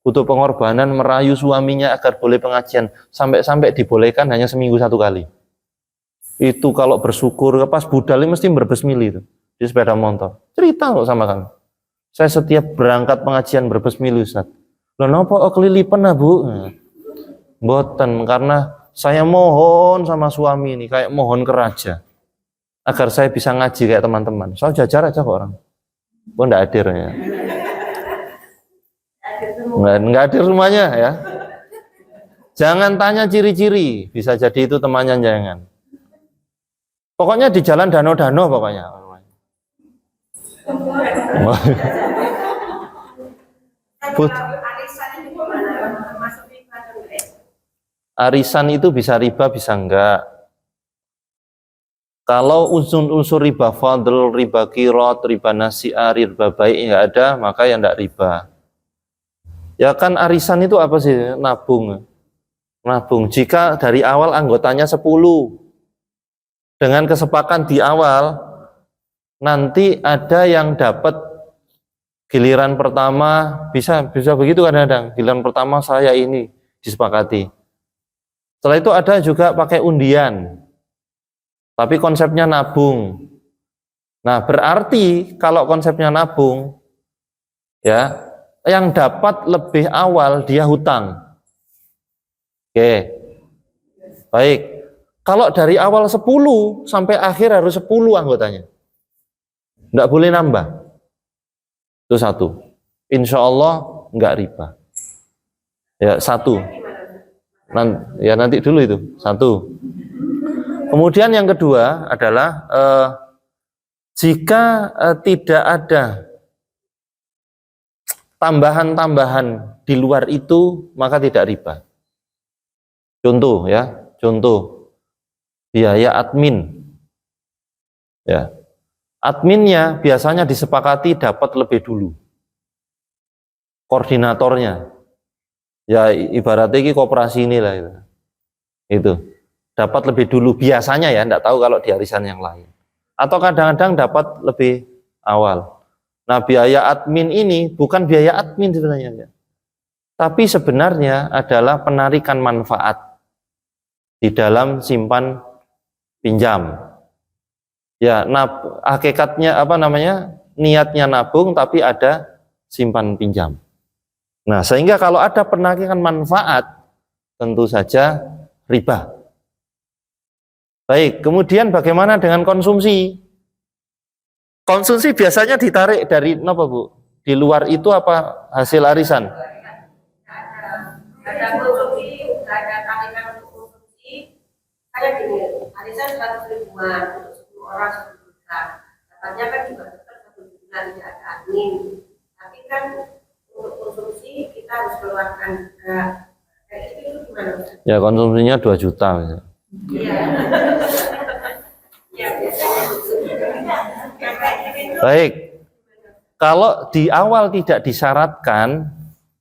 butuh pengorbanan merayu suaminya agar boleh pengajian, sampai dibolehkan hanya seminggu 1 kali. Itu kalau bersyukur, pas budal ini mesti berbesmili itu di sepeda motor. Cerita kok sama kami. Saya setiap berangkat pengajian berbesmili Ustaz. Loh napa kelilipan Bu? Mboten, karena saya mohon sama suami ini kayak mohon ke raja agar saya bisa ngaji kayak teman-teman. Saya jajar aja kok orang. Kok enggak hadir ya? Enggak hadir semuanya ya. Jangan tanya ciri-ciri, bisa jadi itu temannya jangan. Pokoknya di jalan Danau-Danau pokoknya. Arisan itu bisa riba, bisa enggak. Kalau unsur riba fadl, riba kirot, riba nasi'ah, riba baik enggak ada, maka ya enggak riba. Ya kan arisan itu apa sih? Nabung. Nabung. Jika dari awal anggotanya 10, dengan kesepakatan di awal, nanti ada yang dapat giliran pertama, bisa begitu kadang-kadang. Giliran pertama saya ini disepakati. Setelah itu ada juga pakai undian, tapi konsepnya nabung. Nah berarti kalau konsepnya nabung, ya yang dapat lebih awal dia hutang. Oke, baik. Kalau dari awal 10 sampai akhir harus 10 anggotanya, enggak boleh nambah. Itu 1. Insya Allah enggak riba. Ya 1. Nanti dulu itu 1. Kemudian yang kedua adalah jika tidak ada tambahan-tambahan di luar itu maka tidak riba. Contoh ya, contoh biaya admin. Ya. Adminnya biasanya disepakati dapat lebih dulu. Koordinatornya. Ya ibaratnya ini koperasi inilah itu. Itu dapat lebih dulu biasanya ya, enggak tahu kalau di arisan yang lain. Atau kadang-kadang dapat lebih awal. Nah, biaya admin ini bukan biaya admin sebenarnya ya. Tapi sebenarnya adalah penarikan manfaat di dalam simpan pinjam. Ya, hakikatnya apa namanya? Niatnya nabung tapi ada simpan pinjam. Nah, sehingga kalau ada penarikan manfaat, tentu saja riba. Baik, kemudian bagaimana dengan konsumsi? Konsumsi biasanya ditarik dari apa Bu? Di luar itu apa hasil arisan? Ada konsumsi, ada tarikan untuk konsumsi. Kayak gini, arisan 100 ribuan untuk 10 orang 1 juta. Katanya kan juga tetap 1 juta tidak ada admin. Tapi kan untuk konsumsi kita harus keluarkan juga. Kayak itu gimana? Ya konsumsinya 2 juta. Iya. Ya, baik, kalau di awal tidak disyaratkan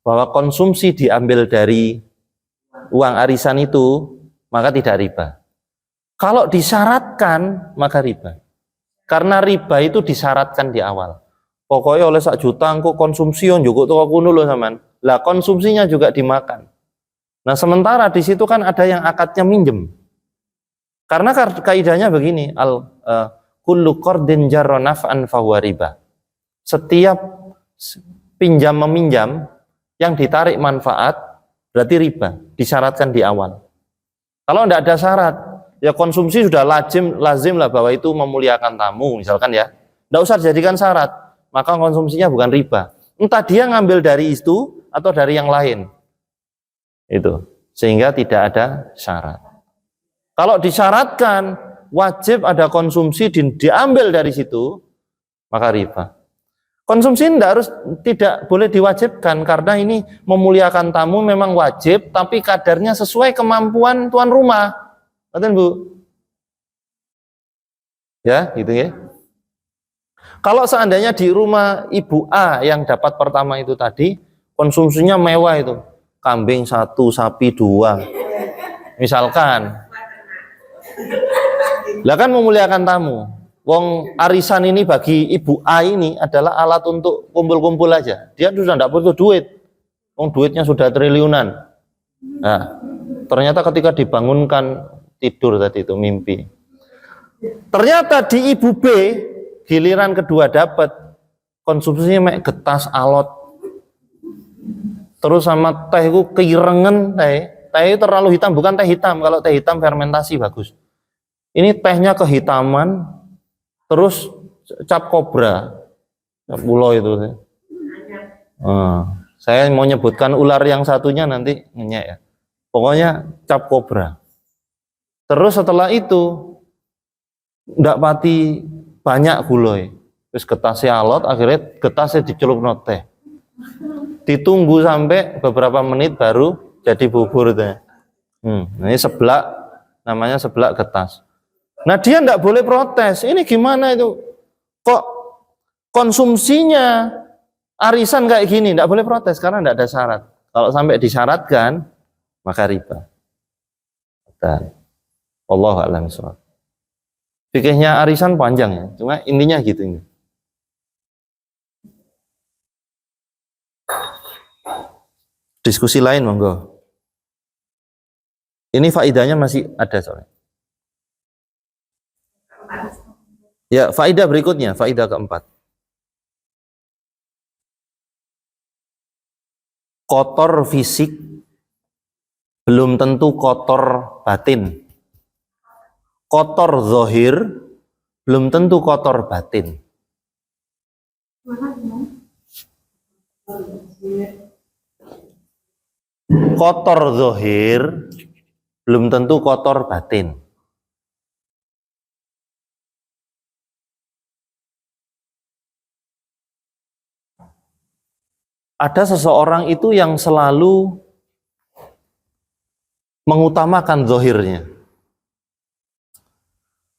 bahwa konsumsi diambil dari uang arisan itu, maka tidak riba. Kalau disyaratkan, maka riba. Karena riba itu disyaratkan di awal. Pokoknya oleh 1 juta engko konsumsi on juga tuh aku dulu zaman. Lah konsumsinya juga dimakan. Nah sementara di situ kan ada yang akadnya minjem. Karena kaidahnya begini, kullu qardin jarra naf'an fahuwa riba. Setiap pinjam meminjam yang ditarik manfaat berarti riba, disyaratkan di awal. Kalau tidak ada syarat, ya konsumsi sudah lazim lah bahwa itu memuliakan tamu misalkan ya. Tidak usah dijadikan syarat, maka konsumsinya bukan riba. Entah dia ngambil dari itu atau dari yang lain. Itu, sehingga tidak ada syarat. Kalau disyaratkan wajib ada konsumsi diambil dari situ, maka riba. Konsumsi tidak boleh diwajibkan karena ini memuliakan tamu memang wajib, tapi kadarnya sesuai kemampuan tuan rumah. Betul Bu? Ya, gitu ya. Kalau seandainya di rumah Ibu A yang dapat pertama itu tadi, konsumsinya mewah itu, kambing 1, sapi 2, misalkan. Lah kan memuliakan tamu. Wong arisan ini bagi Ibu A ini adalah alat untuk kumpul-kumpul aja. Dia sudah tidak butuh duit. Wong duitnya sudah triliunan. Nah, ternyata ketika dibangunkan tidur tadi itu mimpi. Ternyata di Ibu B giliran kedua dapat konsumsinya mek getas alot. Terus sama teh itu keirengen teh. Teh terlalu hitam, bukan teh hitam. Kalau teh hitam fermentasi bagus. Ini tehnya kehitaman. Terus cap kobra, cap ulo itu. Saya mau nyebutkan ular yang satunya nanti ngenyek ya. Pokoknya cap kobra. Terus setelah itu ndak pati banyak guloi. Terus getasnya alot, akhirnya getasnya dicelup teh. Ditunggu sampai beberapa menit baru jadi bubur teh. Ini seblak, namanya seblak getas. Nah dia tidak boleh protes, ini gimana itu? Kok konsumsinya arisan kayak gini? Tidak boleh protes karena tidak ada syarat. Kalau sampai disyaratkan, maka riba. Dan Wallahu a'lam bishawab. Fikihnya arisan panjang ya, cuma intinya gitu ini. Diskusi lain monggo. Ini faidahnya masih ada soalnya. Ya, faidah berikutnya, faidah keempat. Kotor fisik belum tentu kotor batin. Kotor zahir belum tentu kotor batin. Kotor zahir belum tentu kotor batin. Ada seseorang itu yang selalu mengutamakan zahirnya.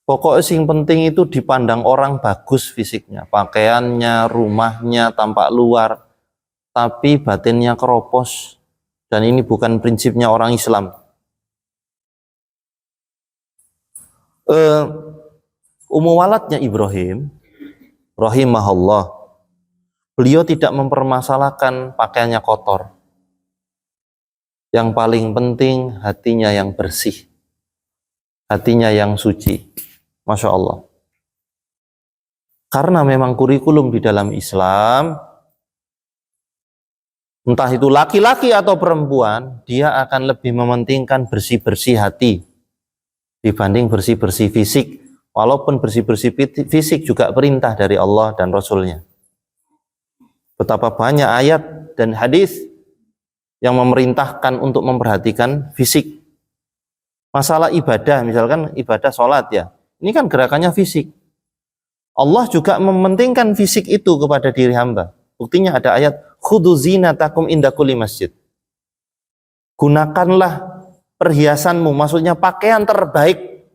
Pokoknya yang penting itu dipandang orang bagus fisiknya, pakaiannya, rumahnya, tampak luar, tapi batinnya keropos. Dan ini bukan prinsipnya orang Islam. Waladnya Ibrahim, rahimahullah, beliau tidak mempermasalahkan pakaiannya kotor. Yang paling penting hatinya yang bersih, hatinya yang suci. Masya Allah. Karena memang kurikulum di dalam Islam, entah itu laki-laki atau perempuan, dia akan lebih mementingkan bersih-bersih hati dibanding bersih-bersih fisik. Walaupun bersih-bersih fisik juga perintah dari Allah dan Rasulnya. Betapa banyak ayat dan hadis yang memerintahkan untuk memperhatikan fisik. Masalah ibadah, misalkan ibadah sholat ya, ini kan gerakannya fisik. Allah juga mementingkan fisik itu kepada diri hamba. Buktinya ada ayat, khudhu zinatakum inda kulli masjid. Gunakanlah perhiasanmu, maksudnya pakaian terbaik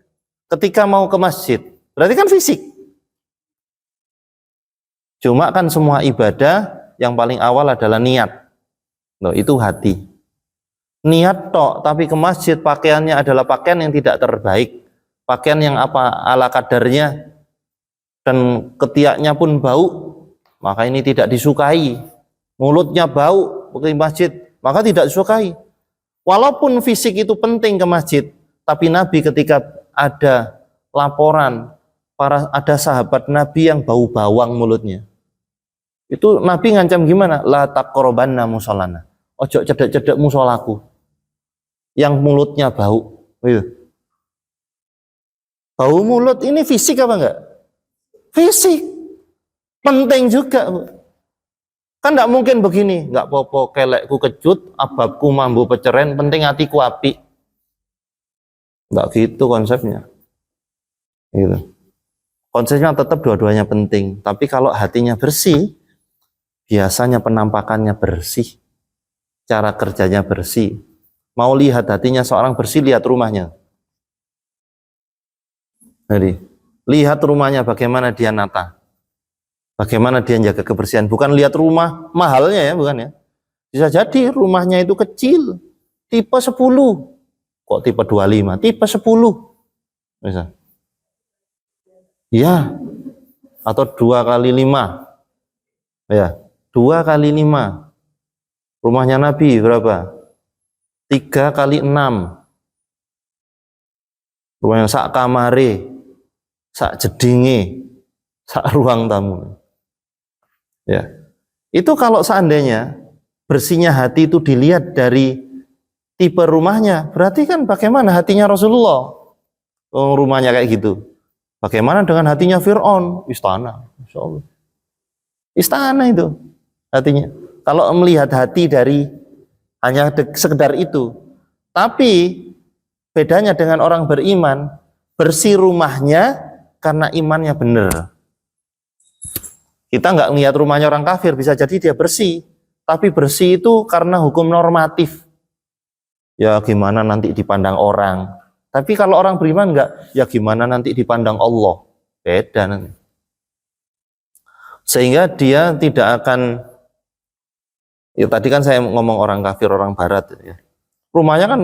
ketika mau ke masjid. Berarti kan fisik. Cuma kan semua ibadah yang paling awal adalah niat. Loh, itu hati. Niat tok, tapi ke masjid pakaiannya adalah pakaian yang tidak terbaik. Pakaian yang apa ala kadarnya dan ketiaknya pun bau, maka ini tidak disukai. Mulutnya bau ke masjid, maka tidak disukai. Walaupun fisik itu penting ke masjid, tapi Nabi ketika ada laporan ada sahabat Nabi yang bau bawang mulutnya, itu Nabi ngancam gimana? La taqrabanna musallana. Ojo cedek-cedek musolaku yang mulutnya bau. Bau mulut ini fisik apa enggak? Fisik. Penting juga. Kan enggak mungkin begini, enggak popo kelekku kecut, ababku mambu peceren, penting hatiku api. Enggak gitu konsepnya. Gitu. Konsepnya tetap dua-duanya penting, tapi kalau hatinya bersih, biasanya penampakannya bersih, cara kerjanya bersih. Mau lihat hatinya seorang bersih, lihat rumahnya. Jadi, lihat rumahnya bagaimana dia nata. Bagaimana dia jaga kebersihan. Bukan lihat rumah mahalnya ya, bukan ya. Bisa jadi rumahnya itu kecil, tipe 10. Kok tipe 25? Tipe 10. Misal. Ya. Atau 2 kali 5. Ya, 2 kali 5. Rumahnya Nabi berapa? 3 kali 6. Rumahnya sak kamare, sak jedinge, sak ruang tamu. Ya. Itu kalau seandainya bersihnya hati itu dilihat dari tipe rumahnya, berarti kan bagaimana hatinya Rasulullah? Rumahnya kayak gitu. Bagaimana dengan hatinya Fir'aun? Istana. Insyaallah. Istana itu hatinya. Kalau melihat hati dari hanya sekedar itu. Tapi bedanya dengan orang beriman, bersih rumahnya karena imannya benar. Kita nggak melihat rumahnya orang kafir, bisa jadi dia bersih. Tapi bersih itu karena hukum normatif. Ya gimana nanti dipandang orang. Tapi kalau orang beriman nggak, ya gimana nanti dipandang Allah. Beda nanti. Sehingga dia tidak akan, ya tadi kan saya ngomong orang kafir, orang barat. Ya. Rumahnya kan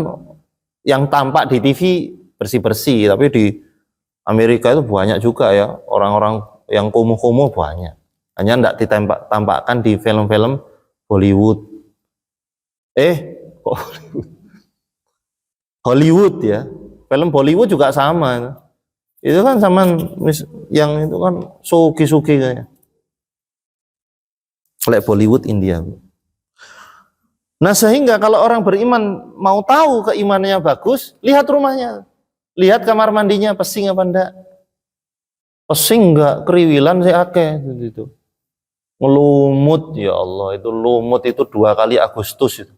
yang tampak di TV bersih-bersih, tapi di Amerika itu banyak juga ya, orang-orang yang kumuh-kumuh banyak. Hanya tidak ditampakkan di film-film Bollywood. Kok Hollywood? Hollywood ya. Film Bollywood juga sama. Itu kan sama yang itu kan suki-suki kayaknya. Kayak Bollywood India. Nah sehingga kalau orang beriman mau tahu keimanannya bagus, lihat rumahnya. Lihat kamar mandinya pesing apa enggak. Pesing enggak, keriwilan sih akeh gitu. Ngelumut, ya Allah, itu lumut itu 2 kali Agustus itu.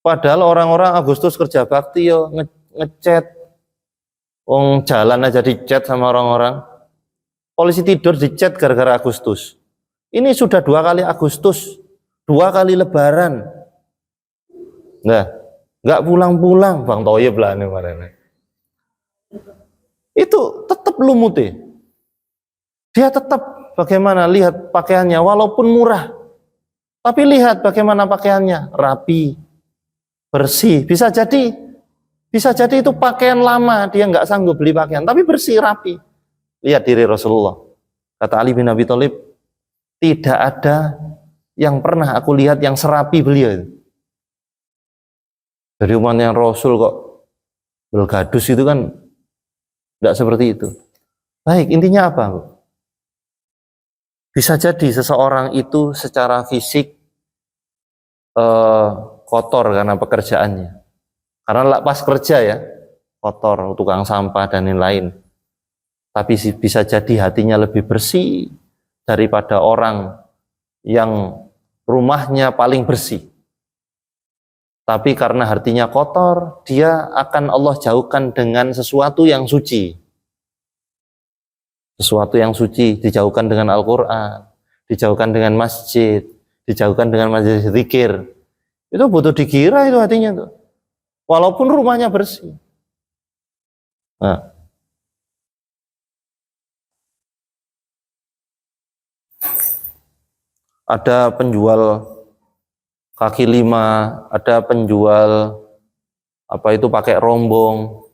Padahal orang-orang Agustus kerja bakti yo ngechat. Wong jalan aja dicet sama orang-orang. Polisi tidur dicet gara-gara Agustus. Ini sudah 2 kali Agustus, 2 kali Lebaran. Nah, nggak pulang-pulang, Bang Toyib lah nih kemarin. Itu tetap lumut ya. Dia tetap bagaimana lihat pakaiannya, walaupun murah. Tapi lihat bagaimana pakaiannya, rapi, bersih. Bisa jadi itu pakaian lama, dia nggak sanggup beli pakaian, tapi bersih, rapi. Lihat diri Rasulullah. Kata Ali bin Abi Thalib, tidak ada yang pernah aku lihat yang serapi beliau itu. Dari umatnya Rasul kok belgadus itu kan tidak seperti itu. Baik, intinya apa, Bu? Bisa jadi seseorang itu secara fisik kotor karena pekerjaannya. Karena pas kerja ya, kotor, tukang sampah dan lain-lain. Tapi bisa jadi hatinya lebih bersih daripada orang yang rumahnya paling bersih. Tapi karena hatinya kotor, dia akan Allah jauhkan dengan sesuatu yang suci. Sesuatu yang suci dijauhkan dengan Al-Quran, dijauhkan dengan masjid, dijauhkan dengan majelis zikir. Itu butuh dikira itu hatinya tuh. Walaupun rumahnya bersih. Nah. Ada penjual kaki 5, ada penjual pakai rombong.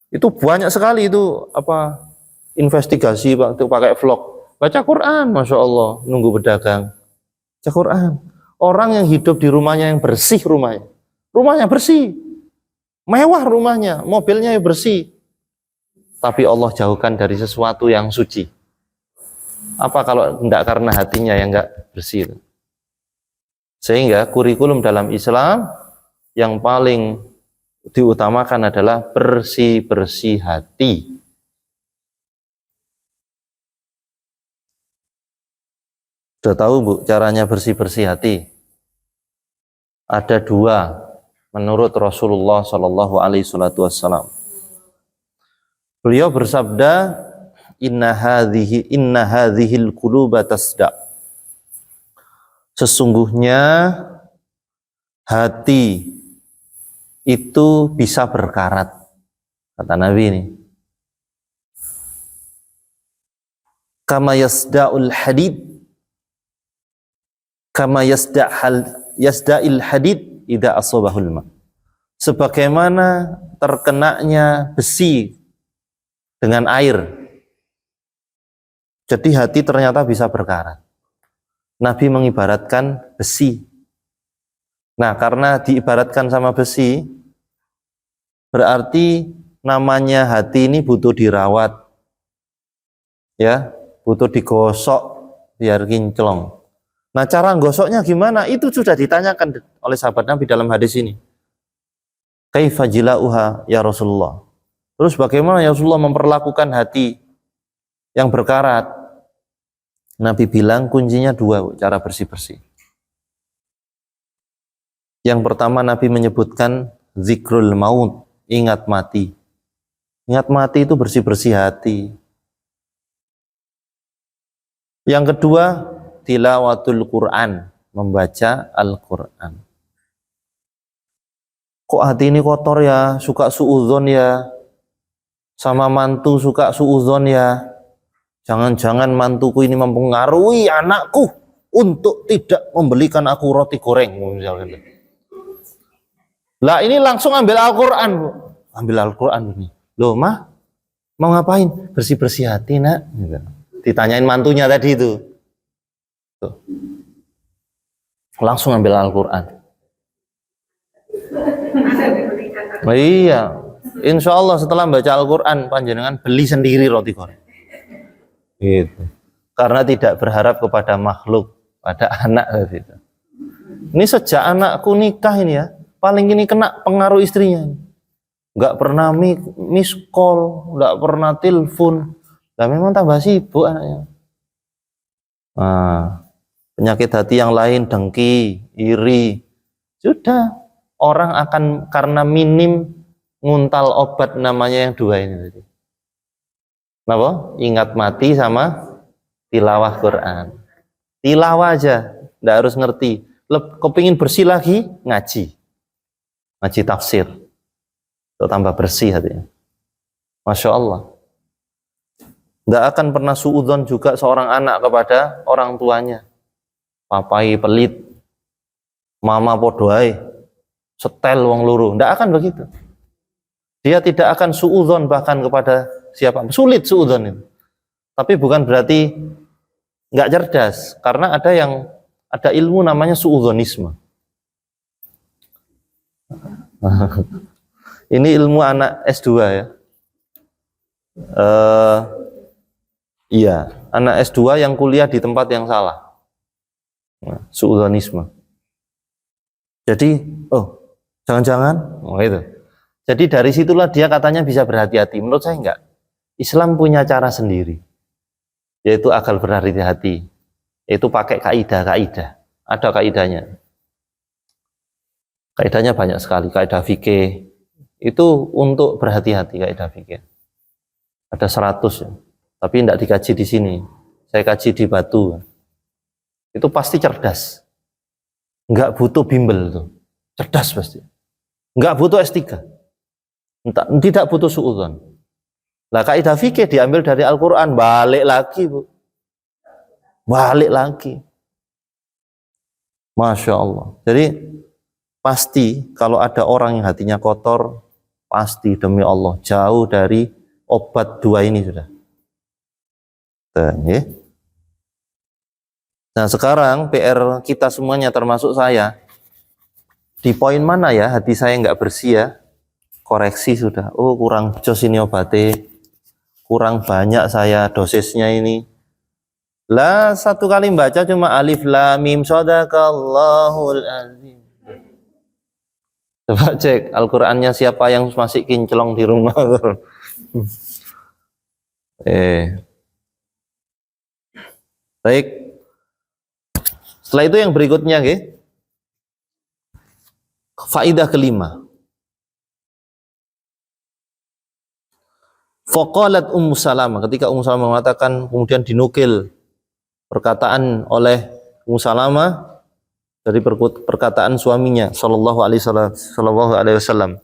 Itu banyak sekali itu investigasi Pak, itu pakai vlog. Baca Quran, Masya Allah, nunggu berdagang. Baca Quran. Orang yang hidup di rumahnya yang bersih rumahnya bersih, mewah rumahnya, mobilnya yang bersih. Tapi Allah jauhkan dari sesuatu yang suci. Apa kalau tidak karena hatinya yang enggak bersih? Sehingga kurikulum dalam Islam yang paling diutamakan adalah bersih-bersih hati. Sudah tahu Bu caranya bersih-bersih hati? Ada 2 menurut Rasulullah Shallallahu Alaihi Wasallam. Beliau bersabda, Inna hadhil quluba tasda. Sesungguhnya hati itu bisa berkarat, kata Nabi ini. Kama yasda'ul hadid, kama yasda'il hadid idza asabahul ma. Sebagaimana terkenanya besi dengan air. Jadi hati ternyata bisa berkarat. Nabi mengibaratkan besi. Nah, karena diibaratkan sama besi, berarti namanya hati ini butuh dirawat, ya, butuh digosok biar kinclong. Nah, cara gosoknya gimana? Itu sudah ditanyakan oleh sahabat Nabi dalam hadis ini. Kaifa jilauha ya Rasulullah? Terus bagaimana ya Rasulullah memperlakukan hati yang berkarat? Nabi bilang kuncinya dua, cara bersih-bersih. Yang pertama Nabi menyebutkan zikrul maut, ingat mati. Ingat mati itu bersih-bersih hati. Yang kedua, tilawatul Quran, membaca Al-Quran. Kok hati ini kotor ya, suka suudzon ya, sama mantu suka suudzon ya. Jangan-jangan mantuku ini mempengaruhi anakku untuk tidak membelikan aku roti goreng, misalnya. Lah ini langsung ambil Al-Quran, Bu. Ambil Al-Quran ini. Loh, Mah, mau ngapain? Bersih-bersih hati, Nak. Ditanyain mantunya tadi itu. Tuh. Langsung ambil Al-Quran. Oh, iya. Insya Allah setelah baca Al-Quran, panjenengan beli sendiri roti goreng. Gitu. Karena tidak berharap kepada makhluk, pada anak gitu. Ini sejak anakku nikah ini ya, paling ini kena pengaruh istrinya. Nggak pernah miss call, nggak pernah telepon. Nah, memang tambah sibuk anaknya. Nah, penyakit hati yang lain, dengki, iri, sudah orang akan karena minim nguntal obat namanya yang dua ini tadi. Kenapa? Ingat mati sama tilawah Quran. Tilawah aja, nggak harus ngerti. Kepingin bersih lagi, ngaji. Ngaji tafsir. Itu tambah bersih hatinya. Masya Allah. Nggak akan pernah suudzon juga seorang anak kepada orang tuanya. Papai pelit, mama podoai, setel wong luru. Nggak akan begitu. Dia tidak akan suudzon bahkan kepada siapa. Sulit suudzon itu. Tapi bukan berarti nggak cerdas. Karena ada ilmu namanya suudzonisme. Ini ilmu anak S2 ya. Iya, anak S2 yang kuliah di tempat yang salah. Nah, suudzonisme. Jadi, jangan-jangan, itu. Jadi dari situlah dia katanya bisa berhati-hati. Menurut saya enggak. Islam punya cara sendiri, yaitu akal berhati-hati. Yaitu pakai kaidah-kaidah. Ada kaidahnya. Kaidahnya banyak sekali. Kaidah fikih itu untuk berhati-hati, kaidah fikih. Ada 100 ya. Tapi tidak dikaji di sini. Saya kaji di Batu. Itu pasti cerdas. Enggak butuh bimbel tuh. Cerdas pasti. Enggak butuh S3. Tidak butuh suudzon. Lah kaidah fikih diambil dari Al-Quran, balik lagi, Bu. Balik lagi. Masya Allah. Jadi pasti kalau ada orang yang hatinya kotor, pasti demi Allah jauh dari obat dua ini sudah. Nah sekarang PR kita semuanya termasuk saya, di poin mana ya hati saya nggak bersih ya, koreksi sudah. Oh kurang jos ini obatnya, kurang banyak saya dosisnya ini. Lah satu kali baca cuma alif lam mim shadaqallahul azim. Coba cek Al-Qur'annya siapa yang masih kinclong di rumah. Baik. Setelah itu yang berikutnya faidah kelima. Faqalat Ummu Salamah, ketika Ummu Salamah mengatakan, kemudian dinukil perkataan oleh Ummu Salamah, dari perkataan suaminya sallallahu alaihi wasallam,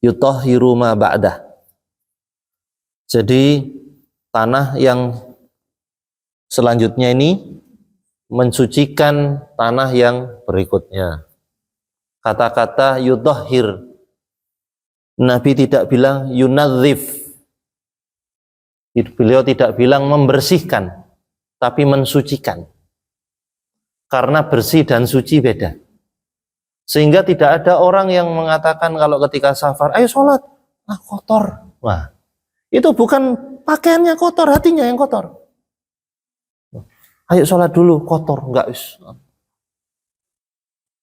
yutahhiru ma ba'dah. Jadi tanah yang selanjutnya ini mensucikan tanah yang berikutnya. Kata-kata yutahhir, Nabi tidak bilang yunadzif. Beliau tidak bilang membersihkan, tapi mensucikan. Karena bersih dan suci beda. Sehingga tidak ada orang yang mengatakan kalau ketika safar, ayo sholat, kotor. Wah, itu bukan pakaiannya kotor, hatinya yang kotor. Ayo sholat dulu, kotor, enggak.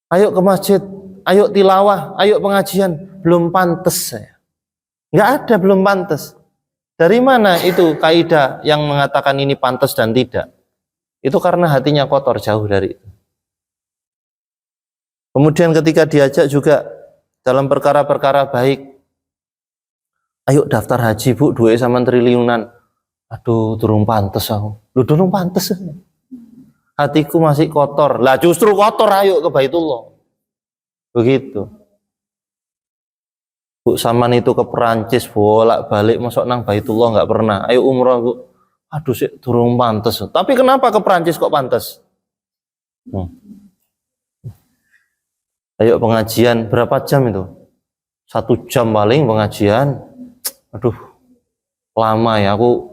Ayo ke masjid, ayo tilawah, ayo pengajian, belum pantas saya. Enggak ada belum pantas. Dari mana itu kaidah yang mengatakan ini pantas dan tidak? Itu karena hatinya kotor, jauh dari itu. Kemudian ketika diajak juga dalam perkara-perkara baik, ayo daftar haji bu, duit sama triliunan. Aduh, durung pantes aku. Lu durung pantes. Hatiku masih kotor. Lah justru kotor, ayo ke Baitullah. Begitu. Bu Saman itu ke Perancis bolak-balik masuk nang Baitullah nggak pernah. Ayo umrah bu. Aduh sih durung pantes. Tapi kenapa ke Perancis kok pantes? Ayo pengajian berapa jam itu? 1 jam paling pengajian. Aduh lama ya, aku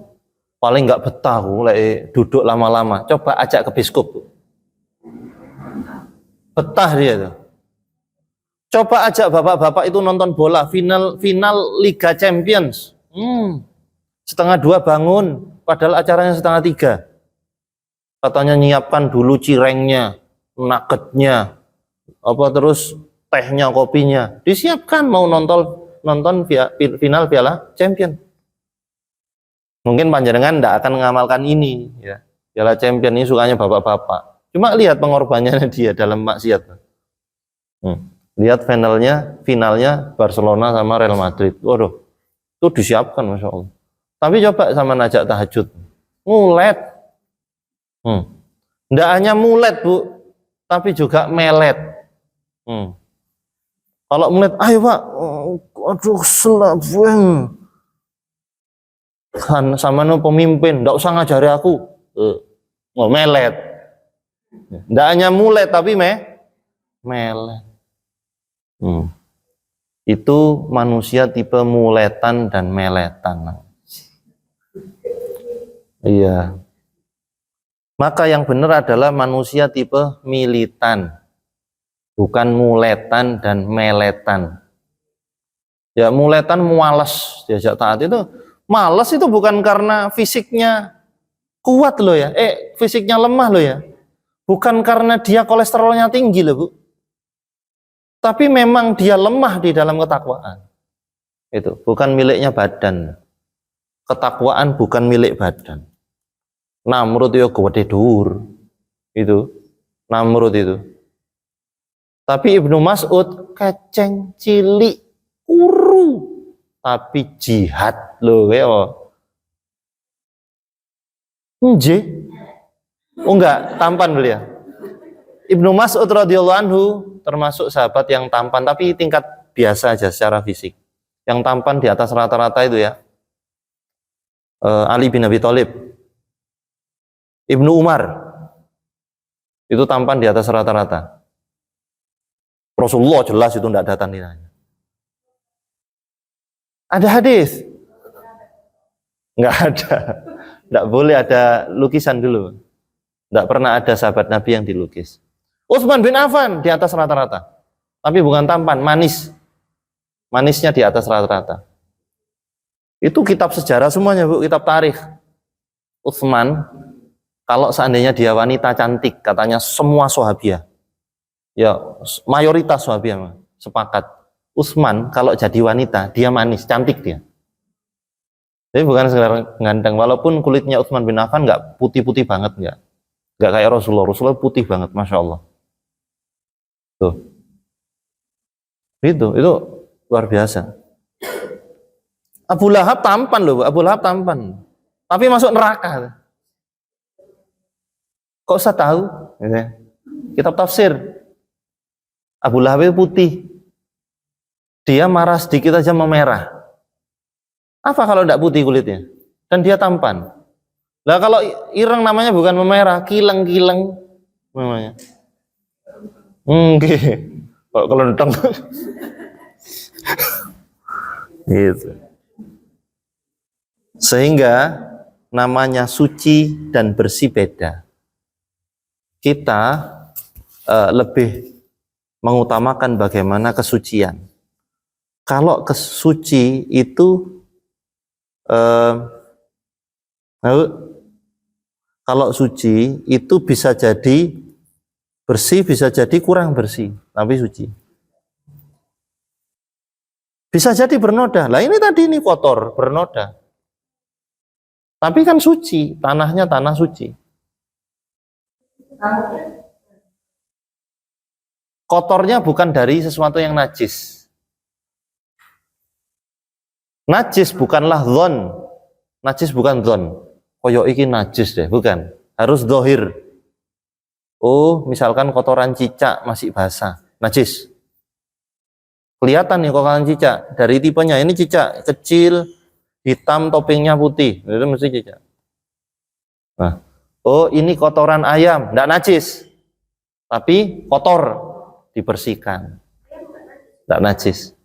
paling nggak betah aku duduk lama-lama. Coba ajak ke biskup. Betah dia tuh. Coba ajak bapak-bapak itu nonton bola final Liga Champions. 1:30 bangun, padahal acaranya 2:30. Katanya nyiapkan dulu cirengnya, nuggetnya, terus tehnya, kopinya. Disiapkan mau nonton final Piala Champion. Mungkin panjenengan tidak akan mengamalkan ini, ya. Piala Champion ini sukanya bapak-bapak. Cuma lihat pengorbanannya dia dalam maksiat. Lihat finalnya Barcelona sama Real Madrid. Waduh, itu disiapkan, masya Allah. Tapi coba sama najak tahajud, mulet. Tidak hanya mulet bu, tapi juga melet. Kalau mulet, ayo pak, aduh selabung. Kan sama no pemimpin, tidak usah ngajari aku. Melet. Tidak hanya mulet, tapi melet. Itu manusia tipe muletan dan meletan. Iya. Maka yang benar adalah manusia tipe militan, bukan muletan dan meletan. Ya muletan mualas diajak taat itu. Malas itu bukan karena fisiknya kuat loh ya, fisiknya lemah loh ya. Bukan karena dia kolesterolnya tinggi loh bu. Tapi memang dia lemah di dalam ketakwaan. Itu bukan miliknya badan. Ketakwaan bukan milik badan. Namrud yo gede dur. Itu Namrud itu. Tapi Ibnu Mas'ud keceng cilik kuru tapi jihad loh ya. Enggak, tampan beliau. Ibnu Mas'ud radhiyallahu anhu termasuk sahabat yang tampan, tapi tingkat biasa aja secara fisik. Yang tampan di atas rata-rata itu ya, Ali bin Abi Thalib. Ibnu Umar itu tampan di atas rata-rata. Rasulullah jelas itu tidak ada tandingannya. Ada hadis? Enggak ada. Tidak boleh ada lukisan dulu. Tidak pernah ada sahabat Nabi yang dilukis. Utsman bin Affan di atas rata-rata. Tapi bukan tampan, manis. Manisnya di atas rata-rata. Itu kitab sejarah semuanya, Bu, kitab tarikh. Utsman, kalau seandainya dia wanita cantik, katanya semua sahabiah. Ya, mayoritas sahabiah sepakat. Utsman kalau jadi wanita, dia manis, cantik dia. Jadi bukan sekedar ganteng, walaupun kulitnya Utsman bin Affan nggak putih-putih banget, nggak kayak Rasulullah. Rasulullah putih banget, masya Allah. Tuh, itu luar biasa. Abu Lahab tampan loh, Abu Lahab tampan, tapi masuk neraka. Kok usah tahu? kitab tafsir. Abu Lahab itu putih. Dia marah sedikit aja memerah. Apa kalau tidak putih kulitnya? Dan dia tampan. Lah kalau ireng namanya bukan memerah, kileng-kileng namanya. Kalau kelenteng. Gitu. Sehingga namanya suci dan bersih beda. Kita lebih mengutamakan bagaimana kesucian. Kalau kesuci itu kalau suci itu bisa jadi bersih, bisa jadi kurang bersih, tapi suci. Bisa jadi bernoda. Lah ini tadi ini kotor, bernoda. Tapi kan suci, tanahnya tanah suci. Kotornya bukan dari sesuatu yang najis. Najis bukanlah dhon. Najis bukan dhon. Koyok iki najis deh, bukan. Harus dohir. Oh, misalkan kotoran cicak masih basah, najis. Kelihatan nih kotoran cicak dari tipenya. Ini cicak kecil, hitam, toppingnya putih. Itu mesti cicak. Nah, oh ini kotoran ayam, tidak najis, tapi kotor, dibersihkan, tidak najis.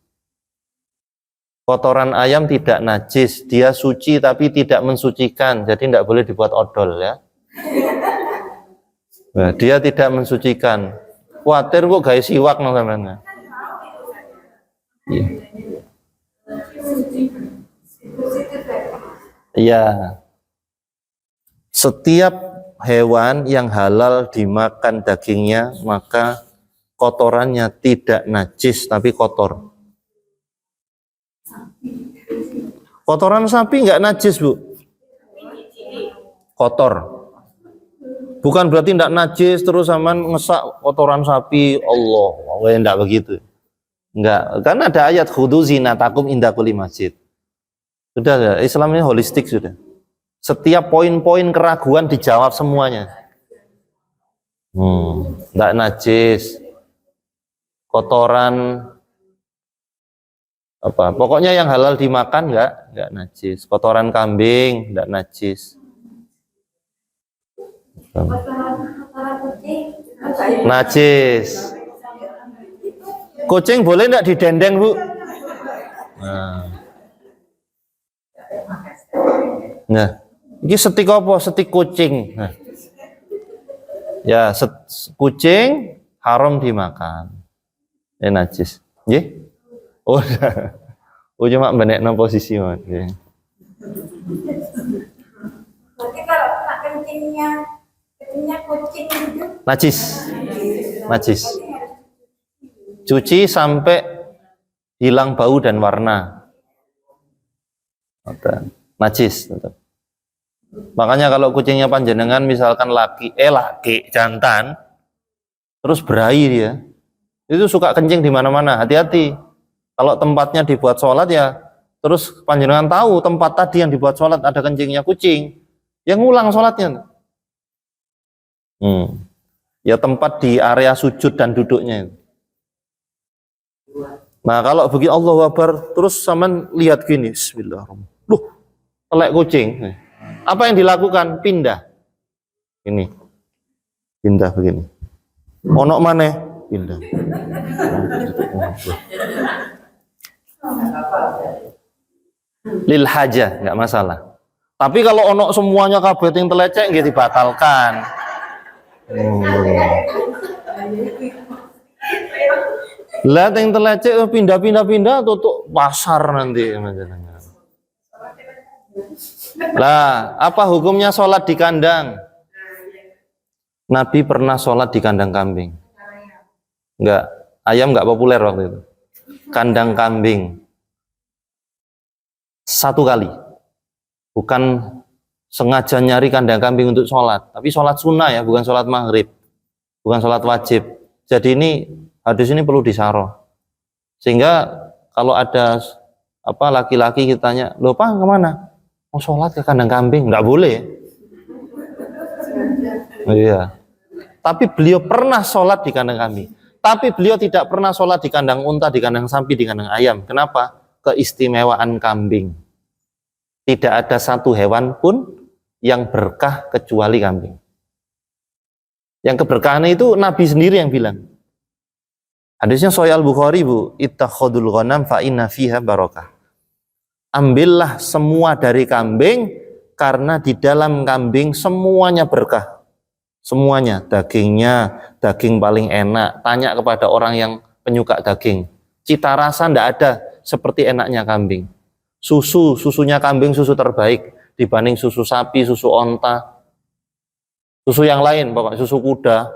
Kotoran ayam tidak najis, dia suci tapi tidak mensucikan, jadi tidak boleh dibuat odol ya. Nah, dia tidak mensucikan. Khawatir kok gaya siwak namanya. Iya. Setiap hewan yang halal dimakan dagingnya, maka kotorannya tidak najis tapi kotor. Kotoran sapi nggak najis, Bu. Kotor. Bukan berarti tidak najis terus aman ngesak kotoran sapi. Allah, enggak begitu. Enggak, karena ada ayat khudu zinatakum inda kulli masjid. Sudah, Islam ini holistik sudah. Setiap poin-poin keraguan dijawab semuanya. Enggak najis. Kotoran apa? Pokoknya yang halal dimakan enggak najis. Kotoran kambing enggak najis. Najis. Kucing boleh enggak didendeng, Bu? Nah, ini setik apa? Setik kucing. Nah. Ya, kucing haram dimakan. Najis. Nggih? Oh, cuma benekno posisi mon. Nggih. Berarti kalau kencingnya kucing itu najis. Najis. Cuci sampai hilang bau dan warna. Najis. Makanya kalau kucingnya panjenengan misalkan laki jantan, terus berahi dia, itu suka kencing di mana-mana. Hati-hati. Kalau tempatnya dibuat sholat ya, terus panjenengan tahu tempat tadi yang dibuat sholat ada kencingnya kucing, yang ngulang sholatnya. Ya tempat di area sujud dan duduknya. Nah kalau begitu Allahu Akbar, terus sama lihat gini, Bismillahirrahmanirrahim. Loh, telek kucing. Apa yang dilakukan? Pindah. Ini. Pindah begini. Onok maneh? Pindah. Lil haja, nggak masalah. Tapi kalau onok semuanya kabeh yang telecek nggih dibatalkan. Lah yang telecek pindah tutup pasar nanti. Lah, apa hukumnya sholat di kandang? Nabi pernah sholat di kandang kambing. Enggak, ayam enggak populer waktu itu. Kandang kambing. 1 kali. Bukan sengaja nyari kandang kambing untuk sholat, tapi sholat sunnah ya, bukan sholat maghrib, bukan sholat wajib. Jadi ini hadis ini perlu disaroh. Sehingga kalau ada laki-laki kita tanya, "Loh, Pak, kemana?" "Mau sholat ke kandang kambing." Nggak boleh. Iya. Tapi beliau pernah sholat di kandang kambing. Tapi beliau tidak pernah sholat di kandang unta, di kandang sapi, di kandang ayam. Kenapa? Keistimewaan kambing. Tidak ada satu hewan pun yang berkah kecuali kambing. Yang keberkahan itu Nabi sendiri yang bilang. Hadisnya Sahih Al-Bukhari, Bu, ittakhadul ghanam fa inna fiha barakah. Ambillah semua dari kambing karena di dalam kambing semuanya berkah. Semuanya, dagingnya, daging paling enak. Tanya kepada orang yang penyuka daging. Cita rasa tidak ada seperti enaknya kambing. Susunya kambing susu terbaik dibanding susu sapi, susu onta, susu yang lain, Bapak, susu kuda.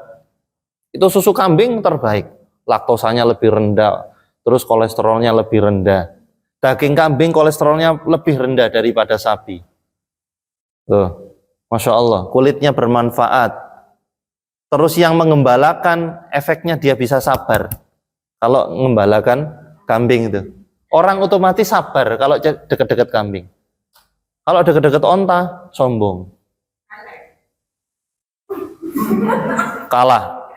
Itu susu kambing terbaik. Laktosanya lebih rendah, terus kolesterolnya lebih rendah. Daging kambing kolesterolnya lebih rendah daripada sapi. Tuh, Masya Allah, kulitnya bermanfaat. Terus yang mengembalakan efeknya dia bisa sabar. Kalau mengembalakan kambing itu, orang otomatis sabar kalau dekat-dekat kambing. Kalau dekat-dekat onta, sombong. Kalah.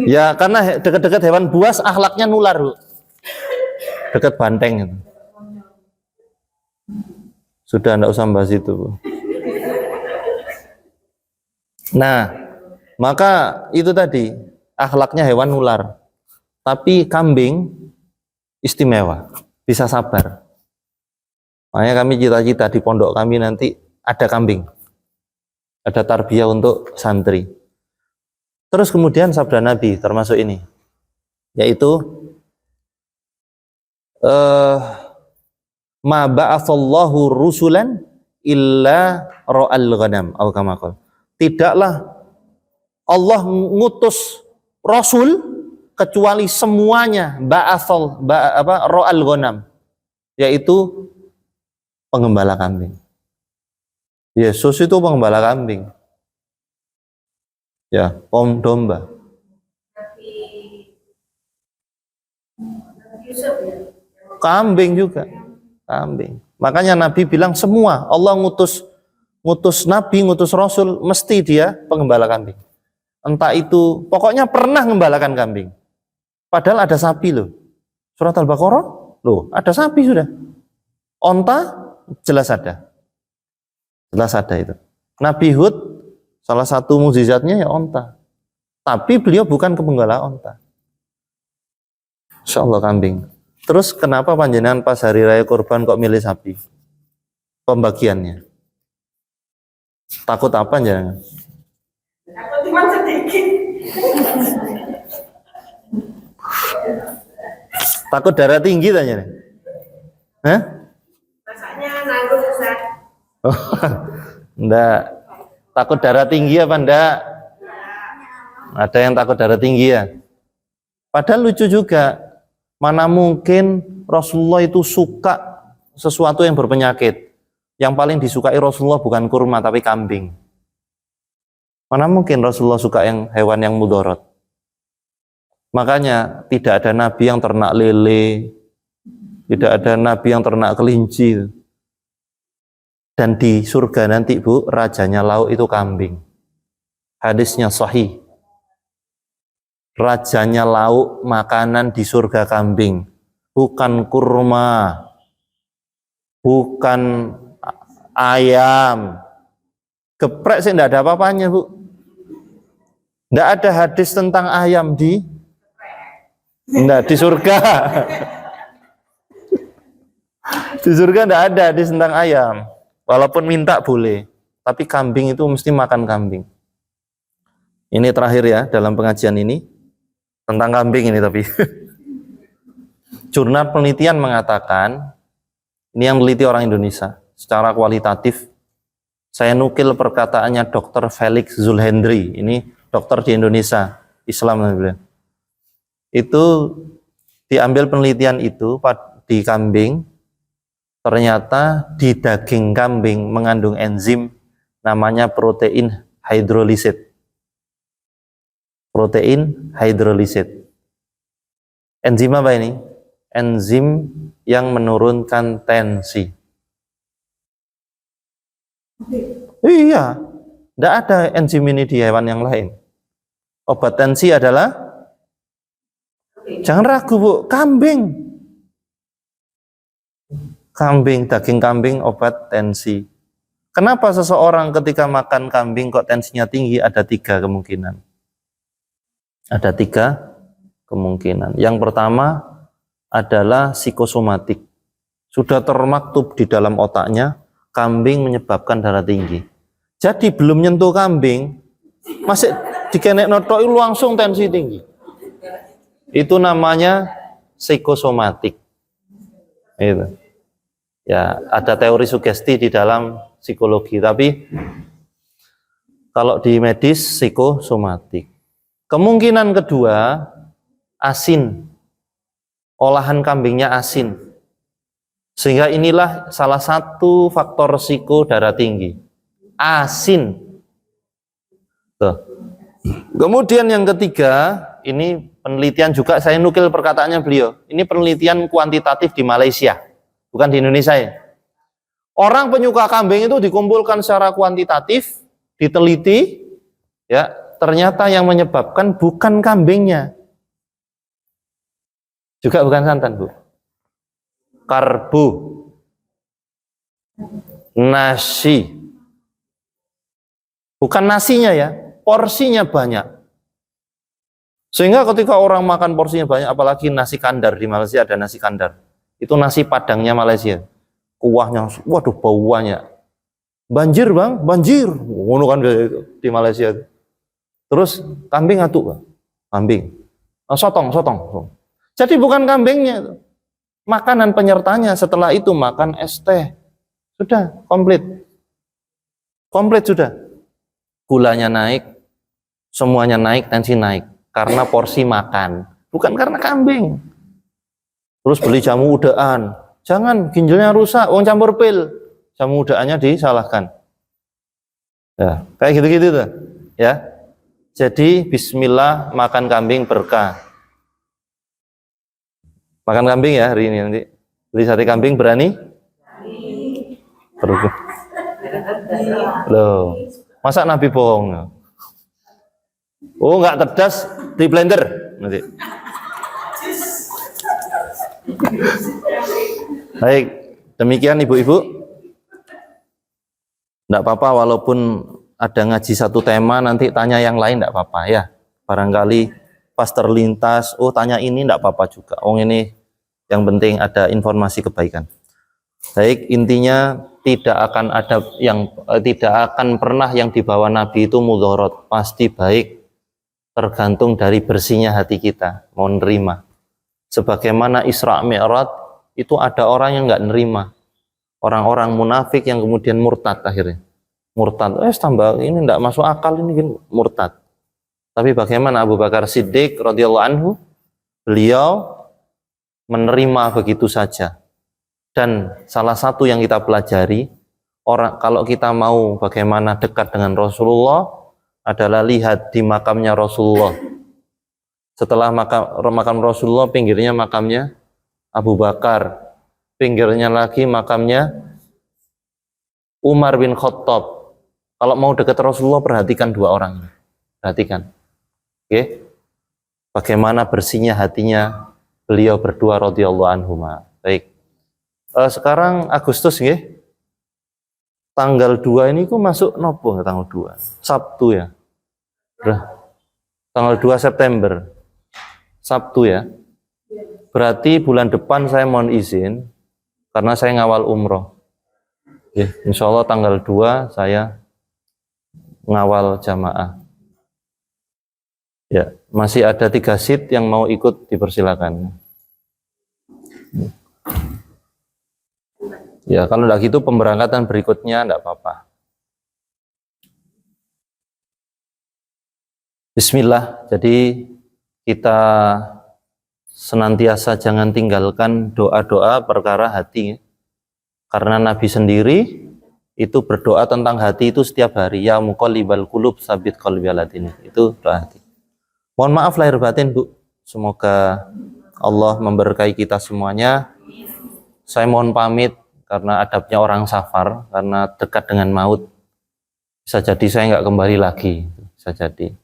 Ya karena dekat-dekat hewan buas akhlaknya nular, Bu. Dekat banteng itu. Sudah enggak usah bahas itu, Bu. Nah, maka itu tadi akhlaknya hewan nular. Tapi kambing istimewa, bisa sabar. Makanya kami cita-cita di pondok kami nanti ada kambing. Ada tarbiyah untuk santri. Terus kemudian sabda Nabi termasuk ini, yaitu ma ba'atsallahu rusulan illa ra'al ghanam atau kama qala. Tidaklah Allah ngutus rasul kecuali semuanya ra'al ghanam, yaitu pengembala kambing. Yesus itu pengembala kambing. Ya, domba. Kambing juga. Kambing. Makanya Nabi bilang semua Allah ngutus Nabi, ngutus Rasul, mesti dia pengembala kambing. Entah itu, pokoknya pernah mengembalakan kambing. Padahal ada sapi loh. Surat Al-Baqarah, loh ada sapi sudah. Onta, jelas ada. Jelas ada itu. Nabi Hud, salah satu mukjizatnya ya onta. Tapi beliau bukan penggembala onta. Insya Allah kambing. Terus kenapa panjenengan pas hari raya kurban kok milih sapi? Pembagiannya. Takut apa jangan? Takut cuma sedikit. Takut darah tinggi tanya. Hah? Masaknya nanggung Ustaz. Oh, enggak. Takut darah tinggi apa enggak? Ada yang takut darah tinggi ya? Padahal lucu juga. Mana mungkin Rasulullah itu suka sesuatu yang berpenyakit. Yang paling disukai Rasulullah bukan kurma tapi kambing. Mana mungkin Rasulullah suka yang hewan yang mudorot. Makanya tidak ada nabi yang ternak lele, tidak ada nabi yang ternak kelinci. Dan di surga nanti, Bu, rajanya lauk itu kambing. Hadisnya sahih. Rajanya lauk makanan di surga kambing, bukan kurma, bukan ayam. Geprek sih enggak ada apa-apanya, Bu. Enggak ada hadis tentang ayam di surga. Di surga enggak ada hadis tentang ayam. Walaupun minta boleh, tapi kambing itu mesti makan kambing. Ini terakhir ya dalam pengajian ini tentang kambing ini tapi. Jurnal penelitian mengatakan, ini yang meneliti orang Indonesia secara kualitatif. Saya nukil perkataannya Dr. Felix Zulhendri, ini dokter di Indonesia, Islam. Itu diambil penelitian itu di kambing, ternyata di daging kambing mengandung enzim namanya protein hidrolisit. Protein hidrolisit. Enzim apa ini? Enzim yang menurunkan tensi. Iya, Tidak ada enzim ini di hewan yang lain. Obat tensi adalah, jangan ragu Bu, kambing. Kambing, daging kambing obat tensi. Kenapa seseorang ketika makan kambing kok tensinya tinggi? Ada 3 kemungkinan. Ada 3 kemungkinan. Yang pertama adalah psikosomatik. Sudah termaktub di dalam otaknya, kambing menyebabkan darah tinggi. Jadi belum nyentuh kambing, masih dikenek notok langsung tensi tinggi. Itu namanya psikosomatik. Itu. Ya, ada teori sugesti di dalam psikologi, tapi kalau di medis psikosomatik. Kemungkinan kedua, asin. Olahan kambingnya asin. Sehingga inilah salah satu faktor risiko darah tinggi. Asin. Tuh. Kemudian yang ketiga, ini penelitian juga, saya nukil perkataannya beliau. Ini penelitian kuantitatif di Malaysia, bukan di Indonesia ya. Orang penyuka kambing itu dikumpulkan secara kuantitatif, diteliti, ya, ternyata yang menyebabkan bukan kambingnya. Juga bukan santan, Bu. Karbo. Nasi. Bukan nasinya ya, porsinya banyak. Sehingga ketika orang makan porsinya banyak, apalagi nasi kandar, di Malaysia ada nasi kandar. Itu nasi padangnya Malaysia. Kuahnya, waduh bauannya. Banjir Bang, banjir. Ngono kan di Malaysia. Terus kambing atuk Bang. Kambing. Sotong. Jadi bukan kambingnya. Makanan penyertanya, setelah itu makan es teh. Sudah, komplit. Komplit sudah. Gulanya naik, semuanya naik, tensi naik. Karena porsi makan, bukan karena kambing. Terus beli jamu udaan. Jangan, ginjalnya rusak, wong campur pil. Jamu udaannya disalahkan. Ya, kayak gitu-gitu tuh. Ya. Jadi bismillah makan kambing berkah. Makan kambing ya hari ini nanti. Beli sate kambing berani? Berani. Loh. Masa Nabi bohong? Oh, nggak cerdas di blender nanti. Baik, demikian ibu-ibu. Nggak apa-apa walaupun ada ngaji satu tema, nanti tanya yang lain nggak apa-apa ya. Barangkali pas terlintas, oh tanya ini nggak apa-apa juga. Oh ini yang penting ada informasi kebaikan. Baik, intinya tidak akan pernah yang dibawa Nabi itu mudharat, pasti baik, tergantung dari bersihnya hati kita mau nerima. Sebagaimana Isra Mi'raj itu ada orang yang nggak nerima, orang-orang munafik yang kemudian murtad akhirnya. Murtad, tambah ini nggak masuk akal ini murtad. Tapi bagaimana Abu Bakar Siddiq radhiyallahu anhu, beliau menerima begitu saja. Dan salah satu yang kita pelajari, kalau kita mau bagaimana dekat dengan Rasulullah adalah lihat di makamnya Rasulullah. Setelah makam Rasulullah, pinggirnya makamnya Abu Bakar, pinggirnya lagi makamnya Umar bin Khattab. Kalau mau dekat Rasulullah, perhatikan 2 orang ini. Perhatikan. Oke. Bagaimana bersihnya hatinya beliau berdua radhiyallahu anhuma. Baik. Sekarang Agustus nggih. Tanggal 2 ini ku masuk nopo tanggal 2? Sabtu ya. Tanggal 2 September. Sabtu ya. Berarti bulan depan saya mohon izin karena saya ngawal umroh. Ya, insya Allah tanggal 2 saya ngawal jamaah. Ya, masih ada 3 seat yang mau ikut, dipersilakan. Ya, kalau tidak gitu pemberangkatan berikutnya tidak apa-apa. Bismillah. Jadi kita senantiasa jangan tinggalkan doa-doa perkara hati. Karena Nabi sendiri itu berdoa tentang hati itu setiap hari. Ya muqallibal qulub sabit qalbi ala dinik. Itu doa hati. Mohon maaf lahir batin Bu. Semoga Allah memberkahi kita semuanya. Saya mohon pamit karena adabnya orang safar, karena dekat dengan maut. Bisa jadi saya nggak kembali lagi, bisa jadi.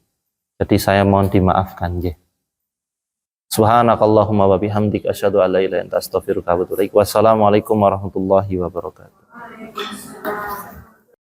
Jadi saya mohon dimaafkan, nggih. Subhanakallahumma wa bihamdika asyhadu an la ilaha illa anta astaghfiruka wa atubu ilaik. Wassalamualaikum warahmatullahi wabarakatuh. Waalaikumsalam.